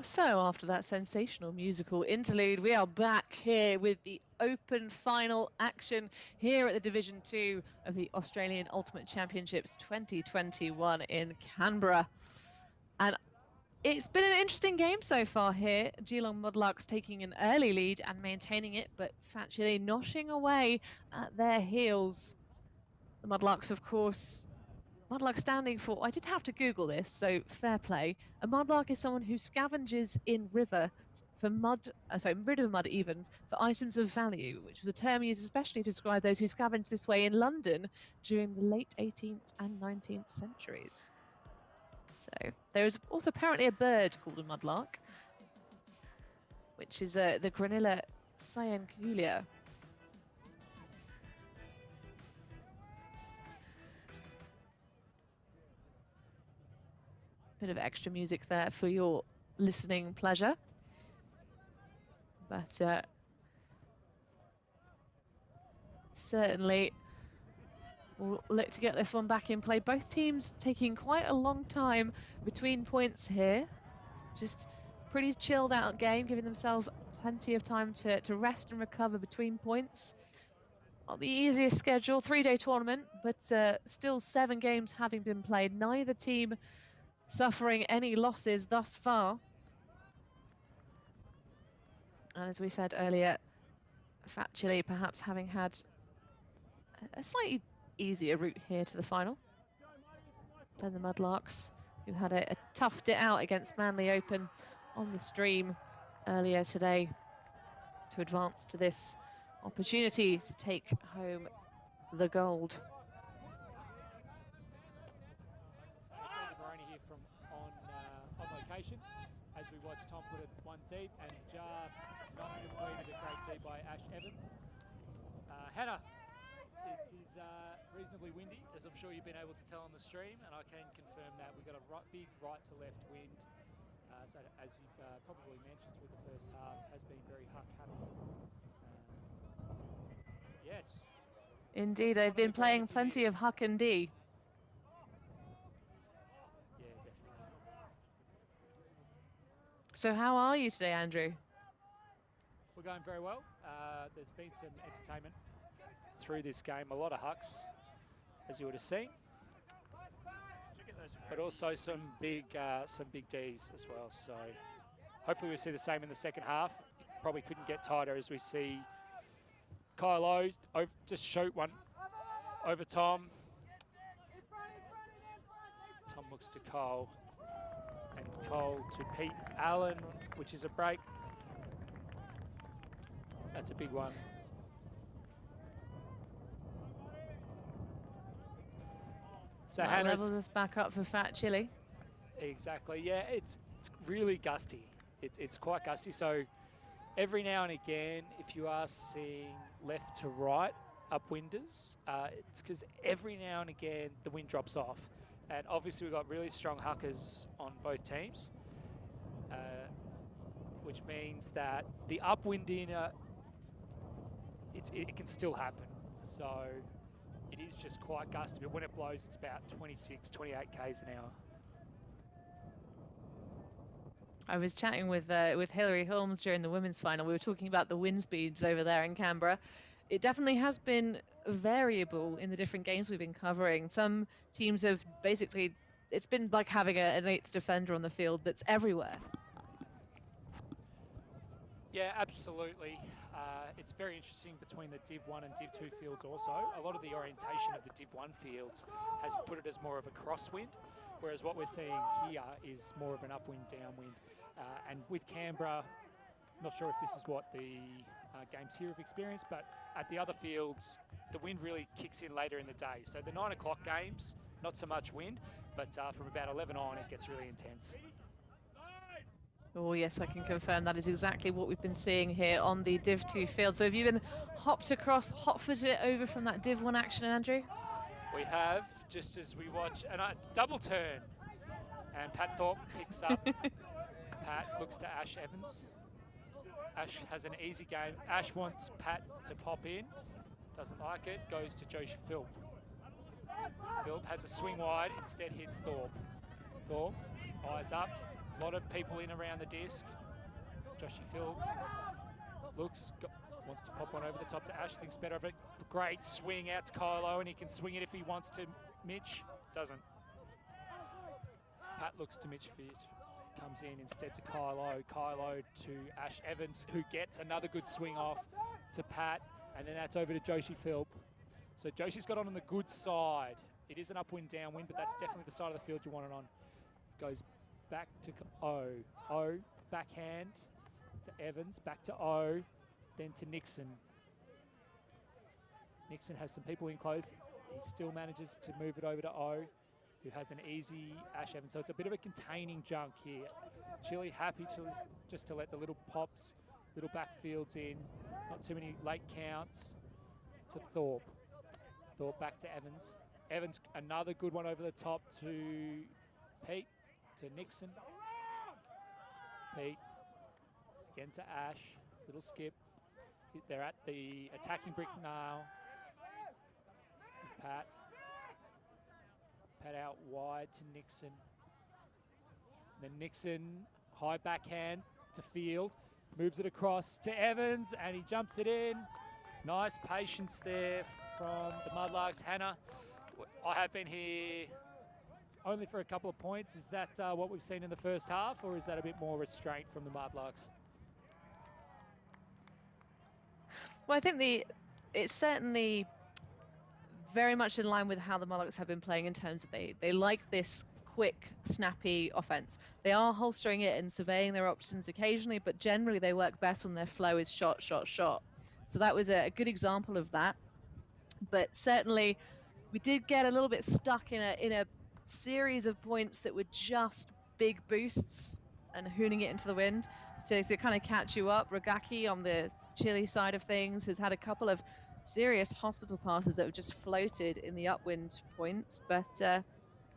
So after that sensational musical interlude, we are back here with the open final action here at the Division 2 of the Australian Ultimate Championships 2021 in Canberra. And it's been an interesting game so far here. Geelong Mudlarks taking an early lead and maintaining it, but Phat notching away at their heels. The Mudlarks, of course, Mudlark standing for, I did have to Google this, so fair play. A mudlark is someone who scavenges in river for mud, river mud even, for items of value, which was a term used especially to describe those who scavenged this way in London during the late 18th and 19th centuries. So there is also apparently a bird called a mudlark, which is the Granilla cyanculia. Bit of extra music there for your listening pleasure. But certainly we'll look to get this one back in play. Both teams taking quite a long time between points here. Just pretty chilled out game, giving themselves plenty of time to rest and recover between points. Not the easiest schedule, 3-day tournament, but still 7 games having been played. Neither team suffering any losses thus far. And as we said earlier, Phat perhaps having had a slightly easier route here to the final than the Mudlarks, who had a toughed it out against Manly Open on the stream earlier today to advance to this opportunity to take home the gold. As we watch Tom put it one deep and just not completed a great deep by Ash Evans. Hannah, it is reasonably windy, as I'm sure you've been able to tell on the stream, and I can confirm that we've got a big right to left wind. So as you've probably mentioned through the first half, has been very huck happy. Yes. Indeed, they've been playing plenty of huck and D. So how are you today, Andrew? We're going very well. There's been some entertainment through this game. A lot of hucks, as you would have seen, but also some big Ds as well. So hopefully we see the same in the second half. Probably couldn't get tighter as we see Kylo just shoot one over Tom. Tom looks to Cole. And Cole to Pete Allen, which is a break. That's a big one. So that Hannah levels us back up for Phat. Exactly. Yeah, it's really gusty. It's quite gusty. So every now and again, if you are seeing left to right upwinders, it's because every now and again the wind drops off. And obviously we've got really strong huckers on both teams, which means that the upwinding, it can still happen. So it is just quite gusty, but when it blows, it's about 26, 28 k's an hour. I was chatting with Hilary Holmes during the women's final. We were talking about the wind speeds over there in Canberra. It definitely has been variable in the different games we've been covering. Some teams have basically, it's been like having an 8th defender on the field that's everywhere. Yeah, absolutely. It's very interesting between the Div 1 and Div 2 fields also. A lot of the orientation of the Div 1 fields has put it as more of a crosswind, whereas what we're seeing here is more of an upwind, downwind. And with Canberra, not sure if this is what the games here have experienced, but at the other fields, the wind really kicks in later in the day. So the 9 o'clock games, not so much wind, but from about 11 on, it gets really intense. Oh yes, I can confirm that is exactly what we've been seeing here on the Div 2 field. So have you been hot-footed it over from that Div 1 action, Andrew? We have, just as we watch, and a double turn. And Pat Thorpe picks up. Pat looks to Ash Evans. Ash has an easy game. Ash wants Pat to pop in. Doesn't like it. Goes to Josh Philp. Philp has a swing wide. Instead hits Thorpe. Thorpe eyes up. A lot of people in around the disc. Joshy Phil looks, wants to pop one over the top to Ash, thinks better of it. Great swing out to Kylo, and he can swing it if he wants to. Mitch doesn't. Pat looks to Mitch Fit, comes in instead to Kylo. Kylo to Ash Evans, who gets another good swing off to Pat, and then that's over to Joshi Philp. So Joshi's got on the good side. It is an upwind, downwind, but that's definitely the side of the field you want it on. Goes back to O. O, backhand to Evans, back to O, then to Nixon. Nixon has some people in close. He still manages to move it over to O, who has an easy Ash Evans. So it's a bit of a containing junk here. Chile happy just to let the little pops, little backfields in. Not too many late counts to Thorpe. Thorpe back to Evans. Evans, another good one over the top to Pete, to Nixon. Pete, again to Ash, little skip. They're at the attacking brick now. Pat. Pat out wide to Nixon. Then Nixon, high backhand to Field. Moves it across to Evans, and he jumps it in. Nice patience there from the Mudlarks. Hannah, I have been here only for a couple of points. Is that what we've seen in the first half, or is that a bit more restraint from the Mudlarks? Well, I think it's certainly very much in line with how the Mudlarks have been playing in terms of they like this quick, snappy offense. They are holstering it and surveying their options occasionally, but generally they work best when their flow is shot, shot, shot. So that was a good example of that. But certainly we did get a little bit stuck in a series of points that were just big boosts and hooning it into the wind to kind of catch you up. Ragaki on the Chile side of things has had a couple of serious hospital passes that have just floated in the upwind points, but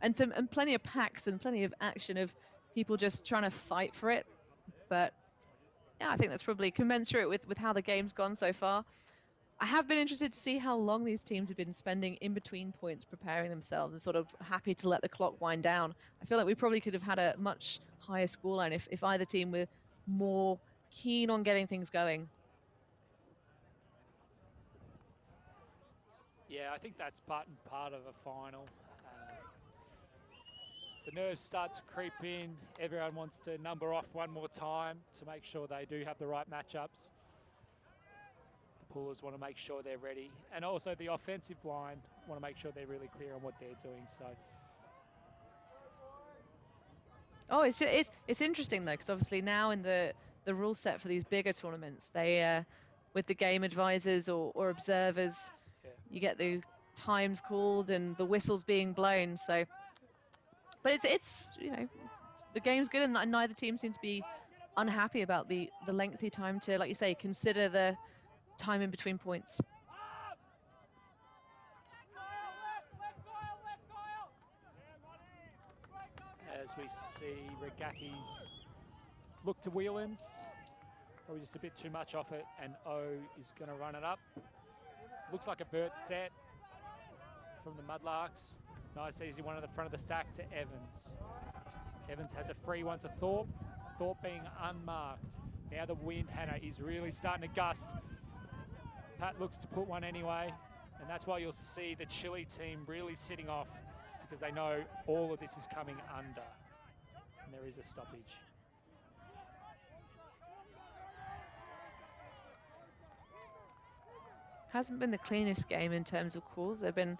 and plenty of packs and plenty of action of people just trying to fight for it. But yeah, I think that's probably commensurate with how the game's gone so far. I have been interested to see how long these teams have been spending in between points preparing themselves and sort of happy to let the clock wind down. I feel like we probably could have had a much higher scoreline if either team were more keen on getting things going. Yeah, I think that's part and part of a final. The nerves start to creep in. Everyone wants to number off one more time to make sure they do have the right matchups. The pullers want to make sure they're ready. And also the offensive line want to make sure they're really clear on what they're doing. So. Oh, it's interesting though, because obviously now in the rule set for these bigger tournaments, they with the game advisors or observers, yeah, you get the times called and the whistles being blown. So, but it's you know, the game's good, and neither team seems to be unhappy about the lengthy time to, like you say, consider the time in between points. As we see Ragaki's look to Whelans, probably just a bit too much off it, and O is going to run it up. Looks like a vert set from the Mudlarks. Nice easy one at the front of the stack to Evans. Evans has a free one to Thorpe. Thorpe being unmarked. Now the wind, Hannah, is really starting to gust. Pat looks to put one anyway, and that's why you'll see the Chile team really sitting off, because they know all of this is coming under, and there is a stoppage. Hasn't been the cleanest game in terms of calls. They've been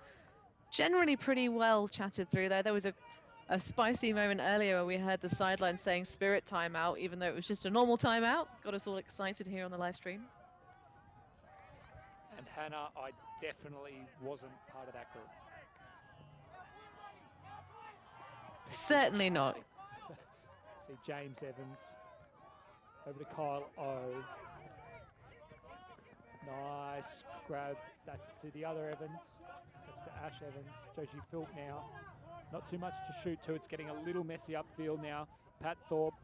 generally pretty well chatted through there. There was a spicy moment earlier where we heard the sideline saying spirit timeout, even though it was just a normal timeout. Got us all excited here on the live stream. And Hannah, I definitely wasn't part of that group. Certainly not. See James Evans over to Kyle O. Nice grab. That's to the other Evans. That's to Ash Evans. Joshi Philp now. Not too much to shoot to. It's getting a little messy upfield now. Pat Thorpe,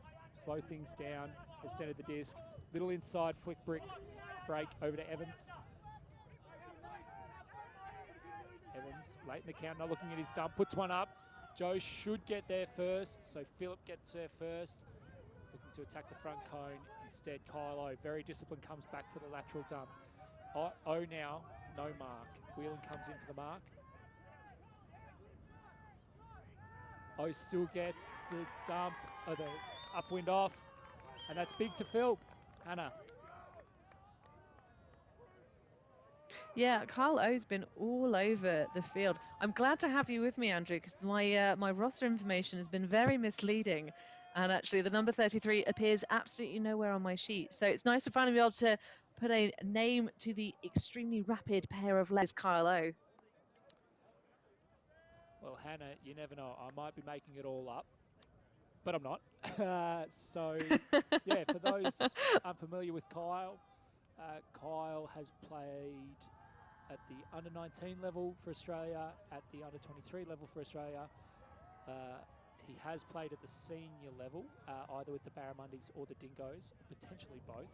slow things down, has centered the disc. Little inside flick break over to Evans. Evans, late in the count, not looking at his dump, puts one up. Joe should get there first, so Philip gets there first. Looking to attack the front cone. Instead, Kylo, very disciplined, comes back for the lateral dump. O now, no mark. Whelan comes in for the mark. O still gets the dump, the upwind off, and that's big to Phil. Hannah. Yeah, Carl O's been all over the field. I'm glad to have you with me, Andrew, because my roster information has been very misleading. And actually, the number 33 appears absolutely nowhere on my sheet. So it's nice to finally be able to put a name to the extremely rapid pair of legs, Kyle O. Well, Hannah, you never know. I might be making it all up, but I'm not. So, yeah, for those unfamiliar with Kyle, Kyle has played at the under-19 level for Australia, at the under-23 level for Australia. He has played at the senior level, either with the Barramundis or the Dingoes, potentially both.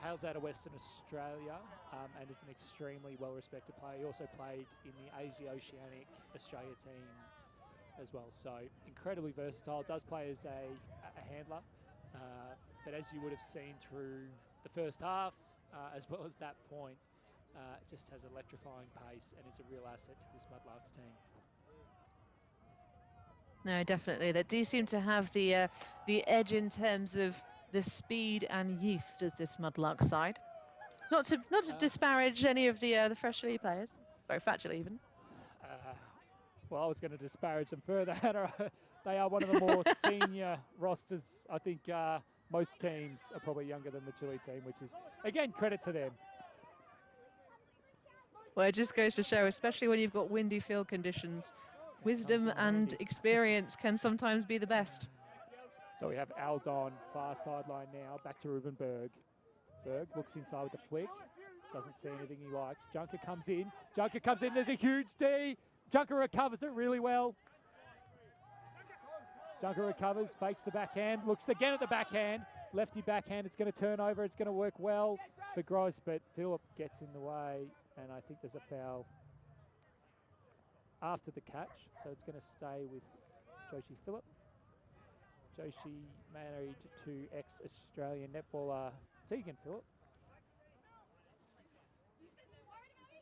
Hails out of Western Australia and is an extremely well-respected player. He also played in the Asia-Oceanic Australia team as well. So incredibly versatile, does play as a handler. But as you would have seen through the first half, as well as that point, just has electrifying pace and is a real asset to this Mudlarks team. No, definitely. They do seem to have the edge in terms of the speed and youth, does this Mudlarks side. Not to disparage any of the freshly players. Sorry, Fatchel even. Well, I was going to disparage them further. They are one of the more senior rosters. I think most teams are probably younger than the Chile team, which is, again, credit to them. Well, it just goes to show, especially when you've got windy field conditions, wisdom and experience can sometimes be the best. So we have Aldon, far sideline now, back to Ruben Berg. Berg looks inside with the flick, doesn't see anything he likes. Junker comes in, there's a huge D. Junker recovers it really well. Junker recovers, fakes the backhand, looks again at the backhand. Lefty backhand, it's going to turn over, it's going to work well for Gross, but Philip gets in the way, and I think there's a foul after the catch, so it's going to stay with Joshi Phillip. Joshi married to ex-Australian netballer Tegan Phillip.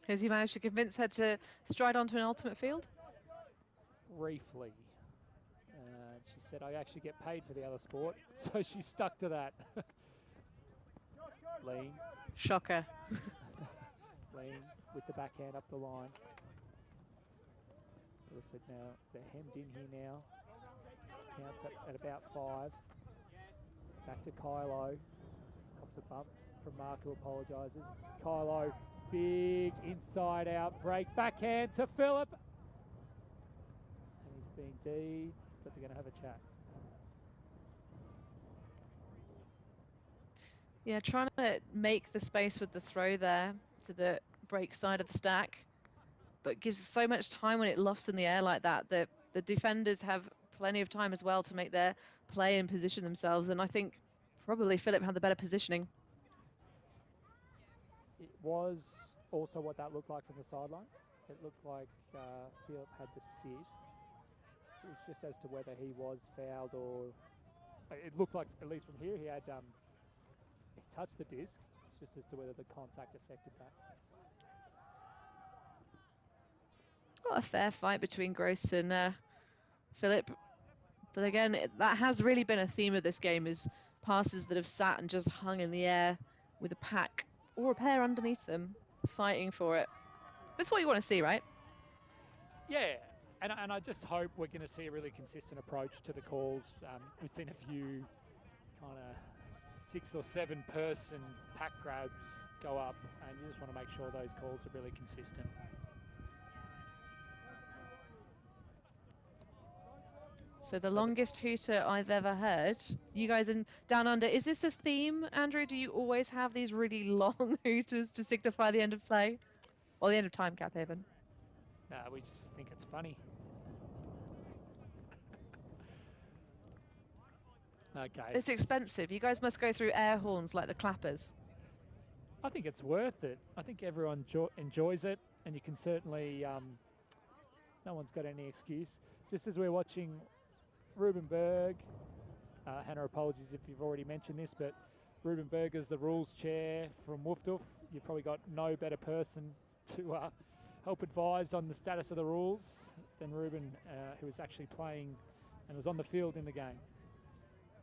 Has he managed to convince her to stride onto an ultimate field? Briefly. She said, I actually get paid for the other sport, so she stuck to that. Lean. Shocker. Lean with the backhand up the line. As I said, now they're hemmed in here now. Counts at about 5. Back to Kylo. Cops a bump from Mark, who apologises. Kylo, big inside out break. Backhand to Phillip. And he's been D'd, but they're going to have a chat. Yeah, trying to make the space with the throw there to the break side of the stack, but gives so much time when it lofts in the air like that. The defenders have plenty of time as well to make their play and position themselves, and I think probably Phillip had the better positioning. It was also what that looked like from the sideline. It looked like Phillip had the sit. It was just as to whether he was fouled or... It looked like, at least from here, he had he touched the disc. It's just as to whether the contact affected that. Not a fair fight between Gross and Phillip. But again, that has really been a theme of this game, is passes that have sat and just hung in the air with a pack or a pair underneath them, fighting for it. That's what you want to see, right? Yeah, and I just hope we're going to see a really consistent approach to the calls. We've seen a few kind of 6 or 7 person pack grabs go up, and you just want to make sure those calls are really consistent. So the longest hooter I've ever heard. You guys in Down Under, is this a theme, Andrew? Do you always have these really long hooters to signify the end of play? Or the end of time, Cap Haven? No, we just think it's funny. Okay. It's expensive. You guys must go through air horns like the clappers. I think it's worth it. I think everyone enjoys it, and you can certainly No one's got any excuse. Just as we're watching Ruben Berg, Hannah, apologies if you've already mentioned this, but Ruben Berg is the rules chair from Woofdoof. You've probably got no better person to help advise on the status of the rules than Ruben, who was actually playing and was on the field in the game.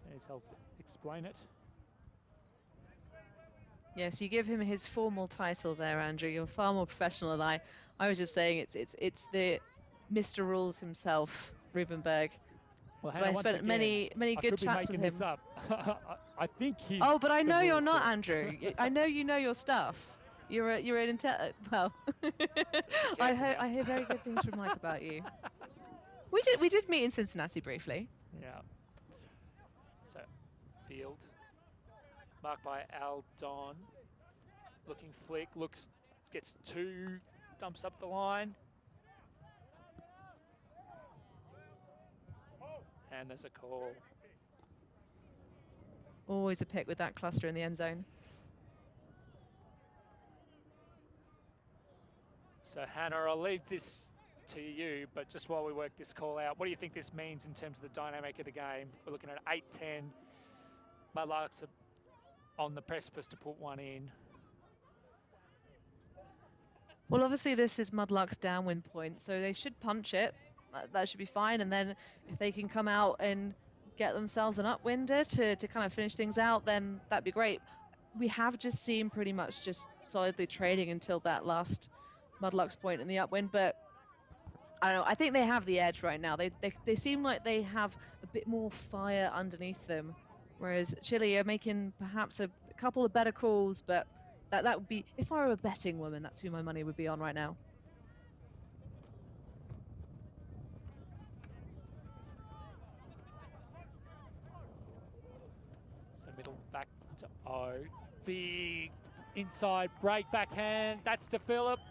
And he's helped explain it. Yes, you give him his formal title there, Andrew. You're far more professional than I. I was just saying it's the Mr. Rules himself, Ruben Berg. Well, But I spent many good chats with him. This up. I think he's. Oh, but I know you're not, Andrew. I know you know your stuff. You're an well. I hear very good things from Mike about you. We did meet in Cincinnati briefly. Yeah. So, field marked by Aldon. Looking flick, gets 2, dumps up the line. And there's a call. Always a pick with that cluster in the end zone. So Hannah, I'll leave this to you, but just while we work this call out, what do you think this means in terms of the dynamic of the game? We're looking at 8-10. Mudlarks are on the precipice to put one in. Well, obviously this is Mudlarks' downwind point, so they should punch it. That should be fine, and then if they can come out and get themselves an upwinder to kind of finish things out, then that'd be great. We have just seen pretty much just solidly trading until that last Mudlarks point in the upwind, but I don't know, I think they have the edge right now. They seem like they have a bit more fire underneath them, whereas Chile are making perhaps a couple of better calls, but that would be, if I were a betting woman, that's who my money would be on right now. Middle back to O. Big inside break backhand. That's to Phillip.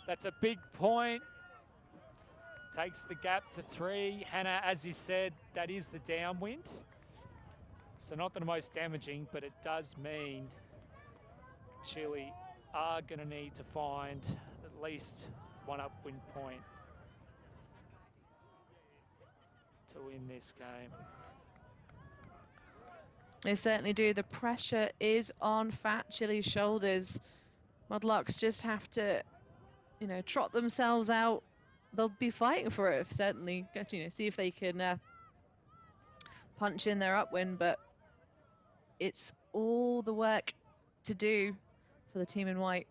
That's a big point. Takes the gap to 3. Hannah, as you said, that is the downwind. So not the most damaging, but it does mean Chile are going to need to find at least one upwind point to win this game. They certainly do. The pressure is on Phat Chile's shoulders. Mudlarks just have to, trot themselves out. They'll be fighting for it, certainly. See if they can punch in their upwind, but it's all the work to do for the team in white.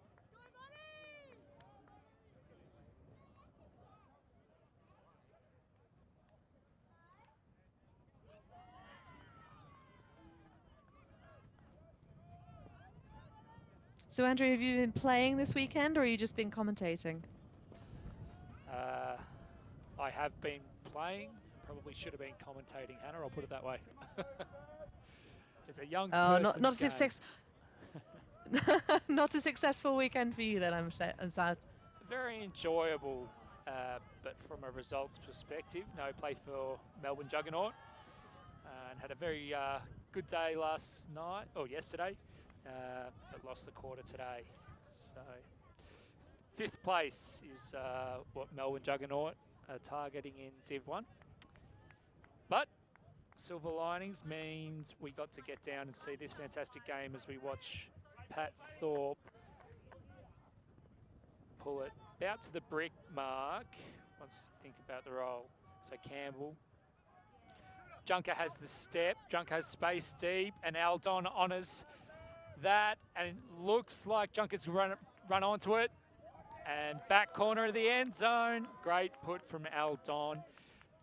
So, Andrew, have you been playing this weekend, or have you just been commentating? I have been playing. Probably should have been commentating, Hannah. I'll put it that way. It's a young person's not a success. Not a successful weekend for you, then. I'm sad. Very enjoyable, but from a results perspective, no play for Melbourne Juggernaut, and had a very good day yesterday. But lost the quarter today. So 5th place is what Melbourne Juggernaut are targeting in Div 1. But silver linings means we got to get down and see this fantastic game as we watch Pat Thorpe pull it out to the brick mark. Once you think about the roll. So Campbell. Junker has the step. Junker has space deep, and Aldon honours that, and it looks like Junker's run onto it, and back corner of the end zone. Great put from Aldon.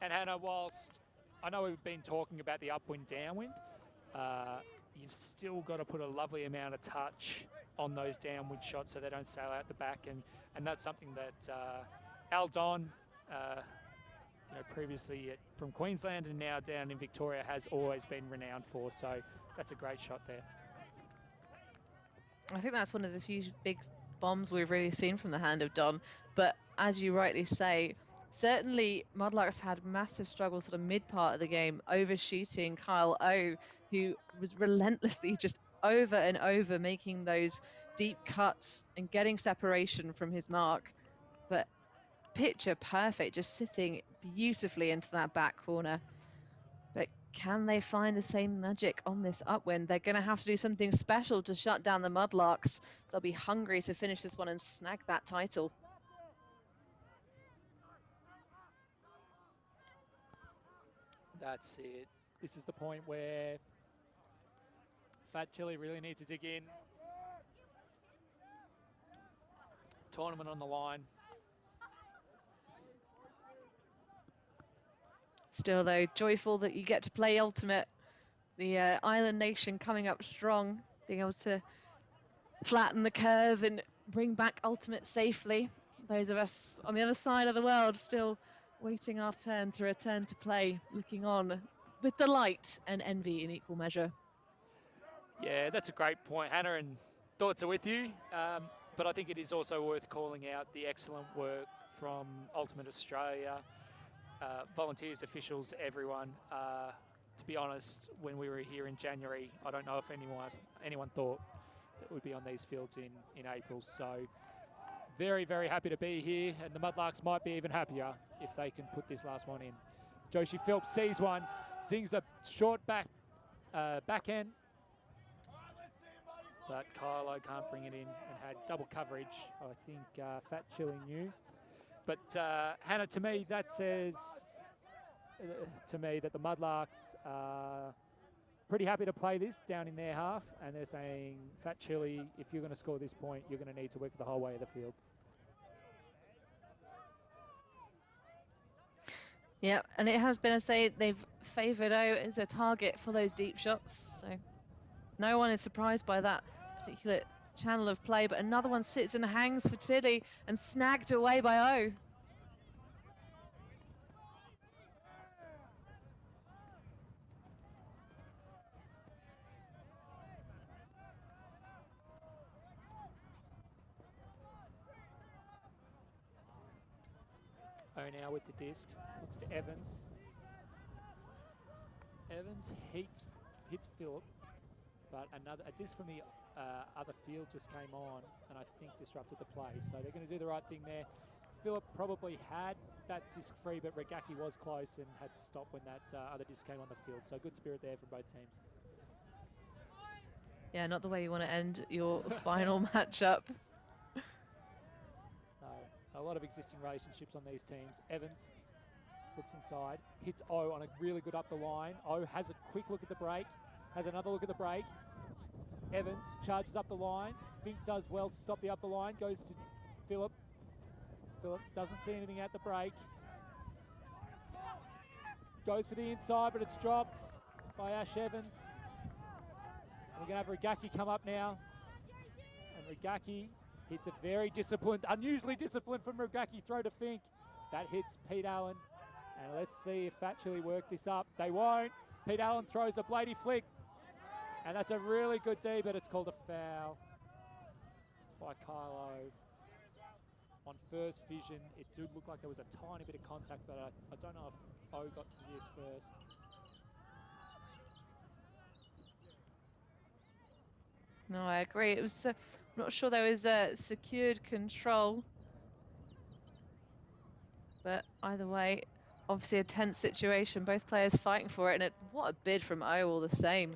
And Hannah, whilst I know we've been talking about the upwind downwind, you've still got to put a lovely amount of touch on those downwind shots so they don't sail out the back, and that's something that Aldon, previously from Queensland and now down in Victoria, has always been renowned for. So that's a great shot there. I think that's one of the few big bombs we've really seen from the hand of Don. But as you rightly say, certainly Mudlarks had massive struggles sort of mid-part of the game, overshooting Kyle O, who was relentlessly just over and over making those deep cuts and getting separation from his mark. But picture perfect, just sitting beautifully into that back corner. But can they find the same magic on this upwind? They're going to have to do something special to shut down the Mudlarks. They'll be hungry to finish this one and snag that title. That's it. This is the point where Phat Chili really need to dig in. Tournament on the line. Still, though, joyful that you get to play Ultimate. The island nation coming up strong, being able to flatten the curve and bring back Ultimate safely. Those of us on the other side of the world still waiting our turn to return to play, looking on with delight and envy in equal measure. Yeah, that's a great point, Hannah, and thoughts are with you. But I think it is also worth calling out the excellent work from Ultimate Australia, volunteers, officials, everyone. To be honest, when we were here in January, I don't know if anyone thought that we'd be on these fields in April. So very, very happy to be here, and the Mudlarks might be even happier if they can put this last one in. Joshi Phelps sees one, zings a short backhand, but Kylo can't bring it in and had double coverage. I think Phat Chili knew. But Hannah, to me, that says to me that the Mudlarks are pretty happy to play this down in their half, and they're saying, Phat Chili, if you're going to score this point, you're going to need to work the whole way of the field. Yeah, and it has been, I say, they've favoured O as a target for those deep shots. So no one is surprised by that particular channel of play, but another one sits and hangs for Philly and snagged away by O. O now with the disc, looks to Evans. Evans hits Phillip, but a disc from the other field just came on and I think disrupted the play. So they're going to do the right thing there. Phillip probably had that disc free, but Regaki was close and had to stop when that other disc came on the field. So good spirit there from both teams. Yeah, not the way you want to end your final matchup. A lot of existing relationships on these teams. Evans looks inside, hits O on a really good up the line. O has a quick look at the break, has another look at the break. Evans charges up the line. Fink does well to stop the up the line, goes to Phillip. Phillip doesn't see anything at the break. Goes for the inside, but it's dropped by Ash Evans. We're going to have Regaki come up now. And Regaki hits a very disciplined, unusually disciplined from Regaki throw to Fink. That hits Pete Allen. And let's see if Phat Chili work this up. They won't. Pete Allen throws a bladey flick. And that's a really good D, but it's called a foul by Kylo. On first vision, it did look like there was a tiny bit of contact, but I don't know if O got to the disc first. No, I agree. It was, I'm not sure there was a secured control. But either way, obviously a tense situation. Both players fighting for it. And what a bid from O all the same.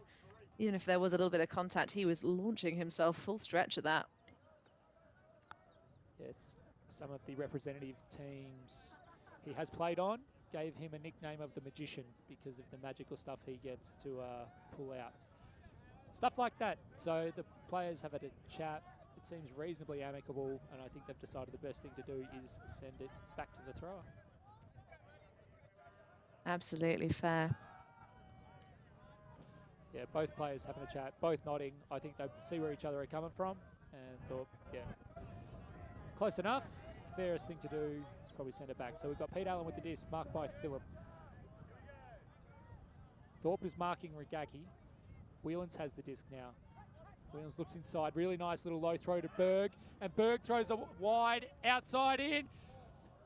Even if there was a little bit of contact, he was launching himself full stretch at that. Yes, some of the representative teams he has played on gave him a nickname of the Magician because of the magical stuff he gets to pull out. Stuff like that. So the players have had a chat. It seems reasonably amicable, and I think they've decided the best thing to do is send it back to the thrower. Absolutely fair. Yeah, both players having a chat, both nodding. I think they see where each other are coming from and thought, yeah, close enough. Fairest thing to do is probably send it back. So we've got Pete Allen with the disc, marked by Phillip. Thorpe is marking Regaki. Whelans has the disc now. Whelans looks inside, really nice little low throw to Berg, and Berg throws a wide outside in,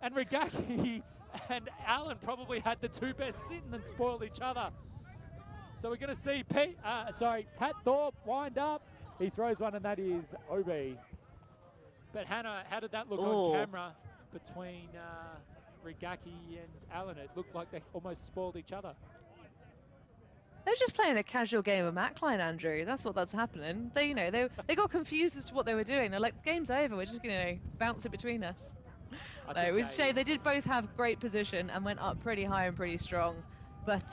and Regaki and Allen probably had the two best sitting and spoiled each other. So we're going to see Pat Thorpe wind up. He throws one, and that is OB. But Hannah, how did that look on camera? between Rigaki and Allen. It looked like they almost spoiled each other. They're just playing a casual game of Mackline, Andrew. That's happening. They, they got confused as to what they were doing. They're like, game's over. We're just gonna bounce it between us. No, it was say they did both have great position and went up pretty high and pretty strong, but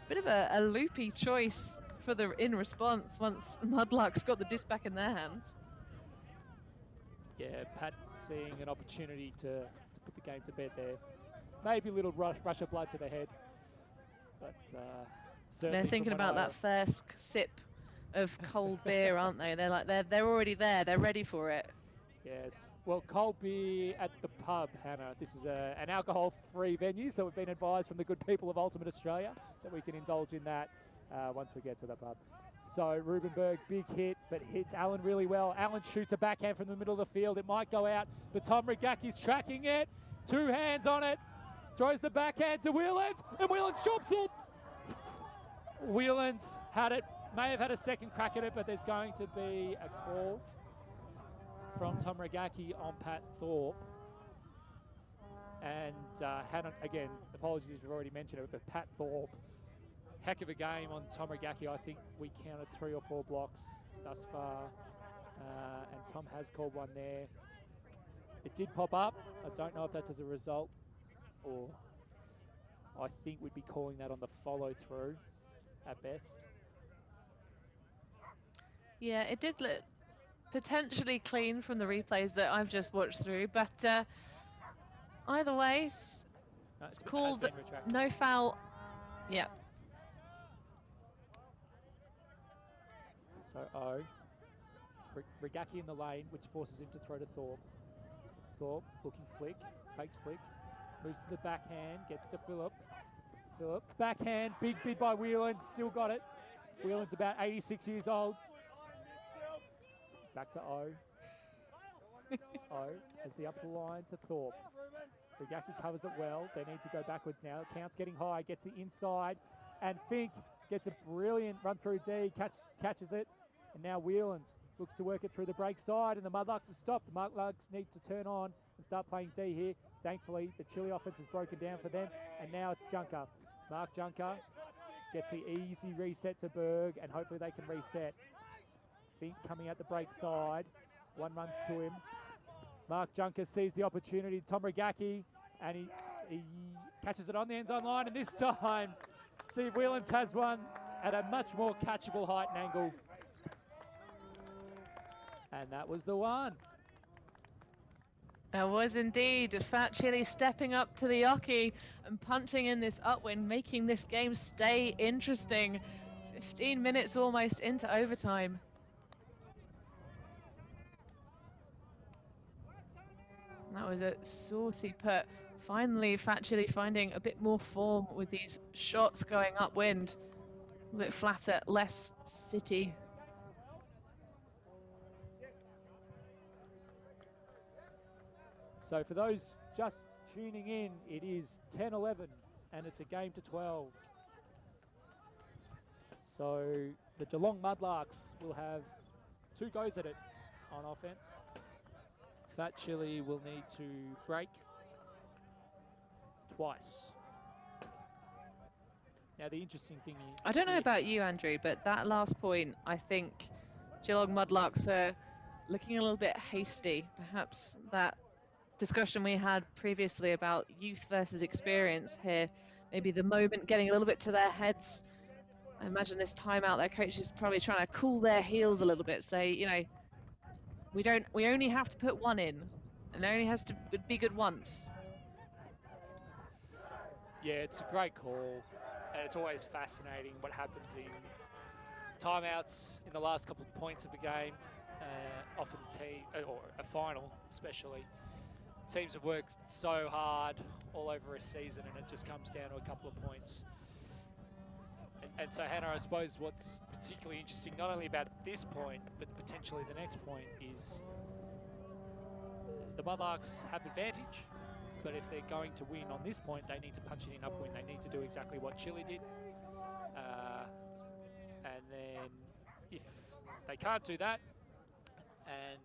bit of a loopy choice for the in response once Mudlarks got the disc back in their hands. Yeah, Pat's seeing an opportunity to put the game to bed there. Maybe a little rush of blood to the head, but. They're thinking about that first sip of cold beer, aren't they? They're like they're already there. They're ready for it. Yes. Well, cold beer at the pub, Hannah. This is an alcohol-free venue, so we've been advised from the good people of Ultimate Australia that we can indulge in that once we get to the pub. So Rubenberg, big hit, but hits Allen really well. Allen shoots a backhand from the middle of the field. It might go out, but Tom Rigaki's tracking it. 2 hands on it. Throws the backhand to Wheelans, and Wheelans drops it. Wheelans may have had a second crack at it, but there's going to be a call from Tom Rigaki on Pat Thorpe. And Hannah, again, apologies if we've already mentioned it, but Pat Thorpe, heck of a game on Tom Rigaki. I think we counted 3 or 4 blocks thus far. And Tom has called one there. It did pop up. I don't know if that's as a result, or I think we'd be calling that on the follow through at best. Yeah, it did look potentially clean from the replays that I've just watched through, but either way, it's called no foul. Yeah. So Rigaki in the lane, which forces him to throw to Thorpe. Thorpe looking flick, fakes flick, moves to the backhand, gets to Phillip. Phillip, backhand, big bid by Wheelans, still got it. Wheelans about 86 years old. Back to O. O has the upper line to Thorpe. Rigaki covers it well. They need to go backwards now. Count's getting high, gets the inside, and Fink gets a brilliant run through D, catches it, and now Wheelans looks to work it through the break side, and the Mudlarks have stopped. The Mudlarks need to turn on and start playing D here. Thankfully, the Chile offense has broken down for them, and now it's Junker. Mark Junker gets the easy reset to Berg, and hopefully they can reset. Fink coming out the break side. One runs to him. Mark Junker sees the opportunity. Tom Rigaki, and he catches it on the end zone line, and this time Steve Wheelans has one at a much more catchable height and angle. And that was the one. That was indeed. Phat Chile stepping up to the Oki and punching in this upwind, making this game stay interesting. 15 minutes almost into overtime. That was a saucy put. Finally, Phat Chile finding a bit more form with these shots going upwind. A bit flatter, less city. So for those just tuning in, it is 10-11 and it's a game to 12. So the Geelong Mudlarks will have 2 goes at it on offense. Phat Chile will need to break twice. Now the interesting thing is, I don't know about you, Andrew, but that last point, I think Geelong Mudlarks are looking a little bit hasty. Perhaps that discussion we had previously about youth versus experience here, maybe the moment getting a little bit to their heads. I imagine this timeout, their coach is probably trying to cool their heels a little bit, say, you know, we only have to put one in, and it only has to be good once. Yeah, it's a great call, and it's always fascinating what happens in timeouts in the last couple of points of a game, often or a final especially. Teams have worked so hard all over a season, and it just comes down to a couple of points. And so, Hannah, I suppose what's particularly interesting, not only about this point, but potentially the next point, is the Mudlarks have advantage, but if they're going to win on this point, they need to punch it in upwind. They need to do exactly what Chile did. And then if they can't do that, and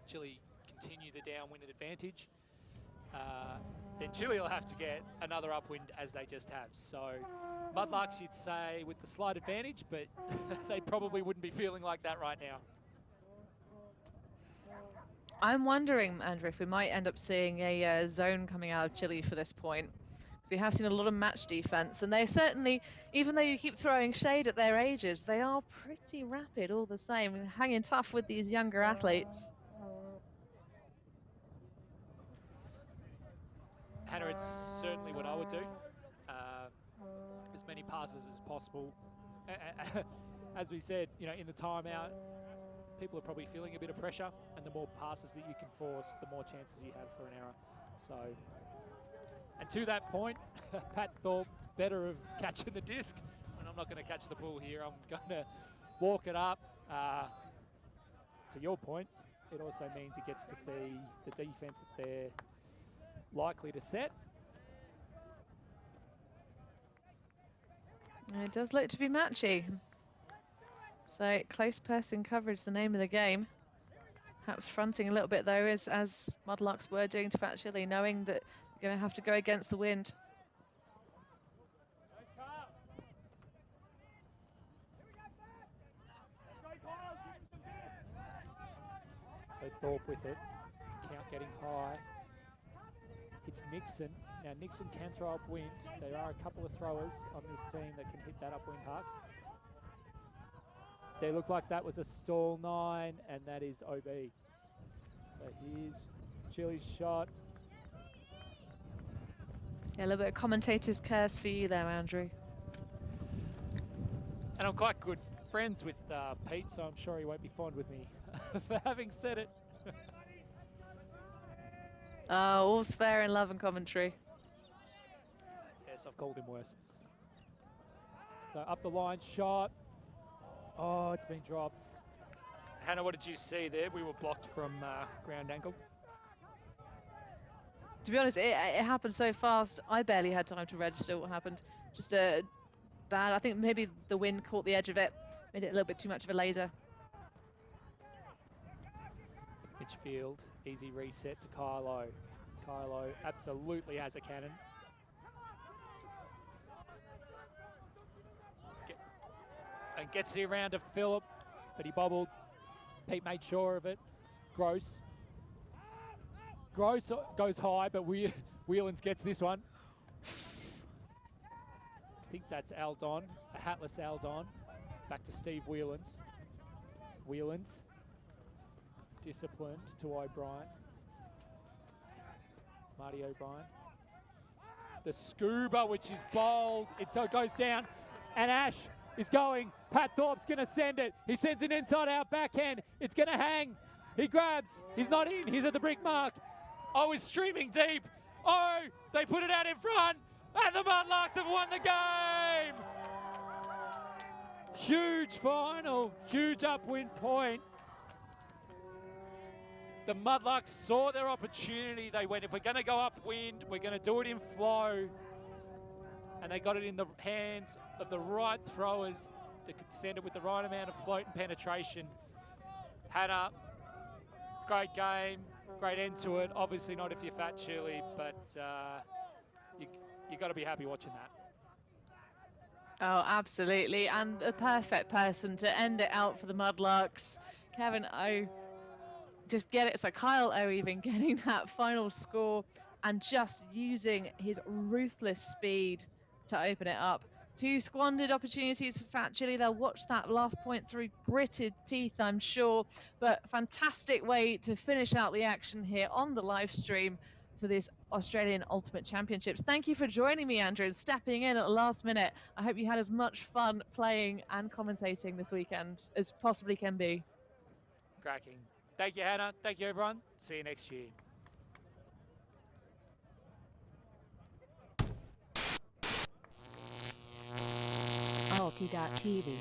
Chile continue the downwind advantage, then Chile will have to get another upwind as they just have. So Mudlarks, you'd say, with the slight advantage, but they probably wouldn't be feeling like that right now. I'm wondering, Andrew, if we might end up seeing a zone coming out of Chile for this point. Because we have seen a lot of match defense, and they certainly, even though you keep throwing shade at their ages, they are pretty rapid all the same, hanging tough with these younger athletes. Hannah, it's certainly what I would do. As many passes as possible. As we said, you know, in the timeout, people are probably feeling a bit of pressure, and the more passes that you can force, the more chances you have for an error. So, and to that point, Pat thought better of catching the disc, and I'm not going to catch the ball here. I'm going to walk it up. To your point, it also means he gets to see the defense that they're likely to set. It does look to be matchy. So close person coverage, the name of the game. Perhaps fronting a little bit though, as Mudlarks were doing to Phat Chile, knowing that you're going to have to go against the wind. So Thorpe with it, count getting high. It's Nixon. Now Nixon can throw upwind. There are a couple of throwers on this team that can hit that upwind huck. They look like that was a stall 9, and that is OB. So here's Chile's shot. Yeah, a little bit of commentator's curse for you there, Andrew. And I'm quite good friends with Pete, so I'm sure he won't be fond with me for having said it. All's fair in love and commentary. Yes, I've called him worse. So up the line shot. Oh, it's been dropped. Hannah, what did you see there? We were blocked from ground angle. To be honest, it happened so fast, I barely had time to register what happened. Just a bad, I think maybe the wind caught the edge of it, made it a little bit too much of a laser. Midfield, easy reset to Kylo. Kylo absolutely has a cannon. And gets the around to Phillip, but he bobbled. Pete made sure of it. Gross goes high, but Whelans gets this one. I think that's Aldon, a hatless Aldon. Back to Steve Whelans. Whelans, disciplined to O'Brien. Marty O'Brien. The scuba, which is bold. It goes down, and Ash is going. Pat Thorpe's going to send it. He sends an inside-out backhand. It's going to hang. He grabs. He's not in. He's at the brick mark. Oh, he's streaming deep. Oh, they put it out in front, and the Mudlarks have won the game. Huge final, huge upwind point. The Mudlarks saw their opportunity. They went, if we're going to go upwind, we're going to do it in flow. And they got it in the hands of the right throwers that could send it with the right amount of float and penetration. Hannah, great game, great end to it. Obviously not if you're Phat Chile, but you got to be happy watching that. Oh, absolutely, and the perfect person to end it out for the Mudlarks. Kevin O, just get it. So Kyle O even getting that final score and just using his ruthless speed to open it up. 2 squandered opportunities for Phat Chile. They'll watch that last point through gritted teeth, I'm sure. But fantastic way to finish out the action here on the live stream for this Australian Ultimate Championships. Thank you for joining me, Andrew, and stepping in at the last minute. I hope you had as much fun playing and commentating this weekend as possibly can be. Cracking. Thank you, Hannah. Thank you, everyone. See you next year. Alti.tv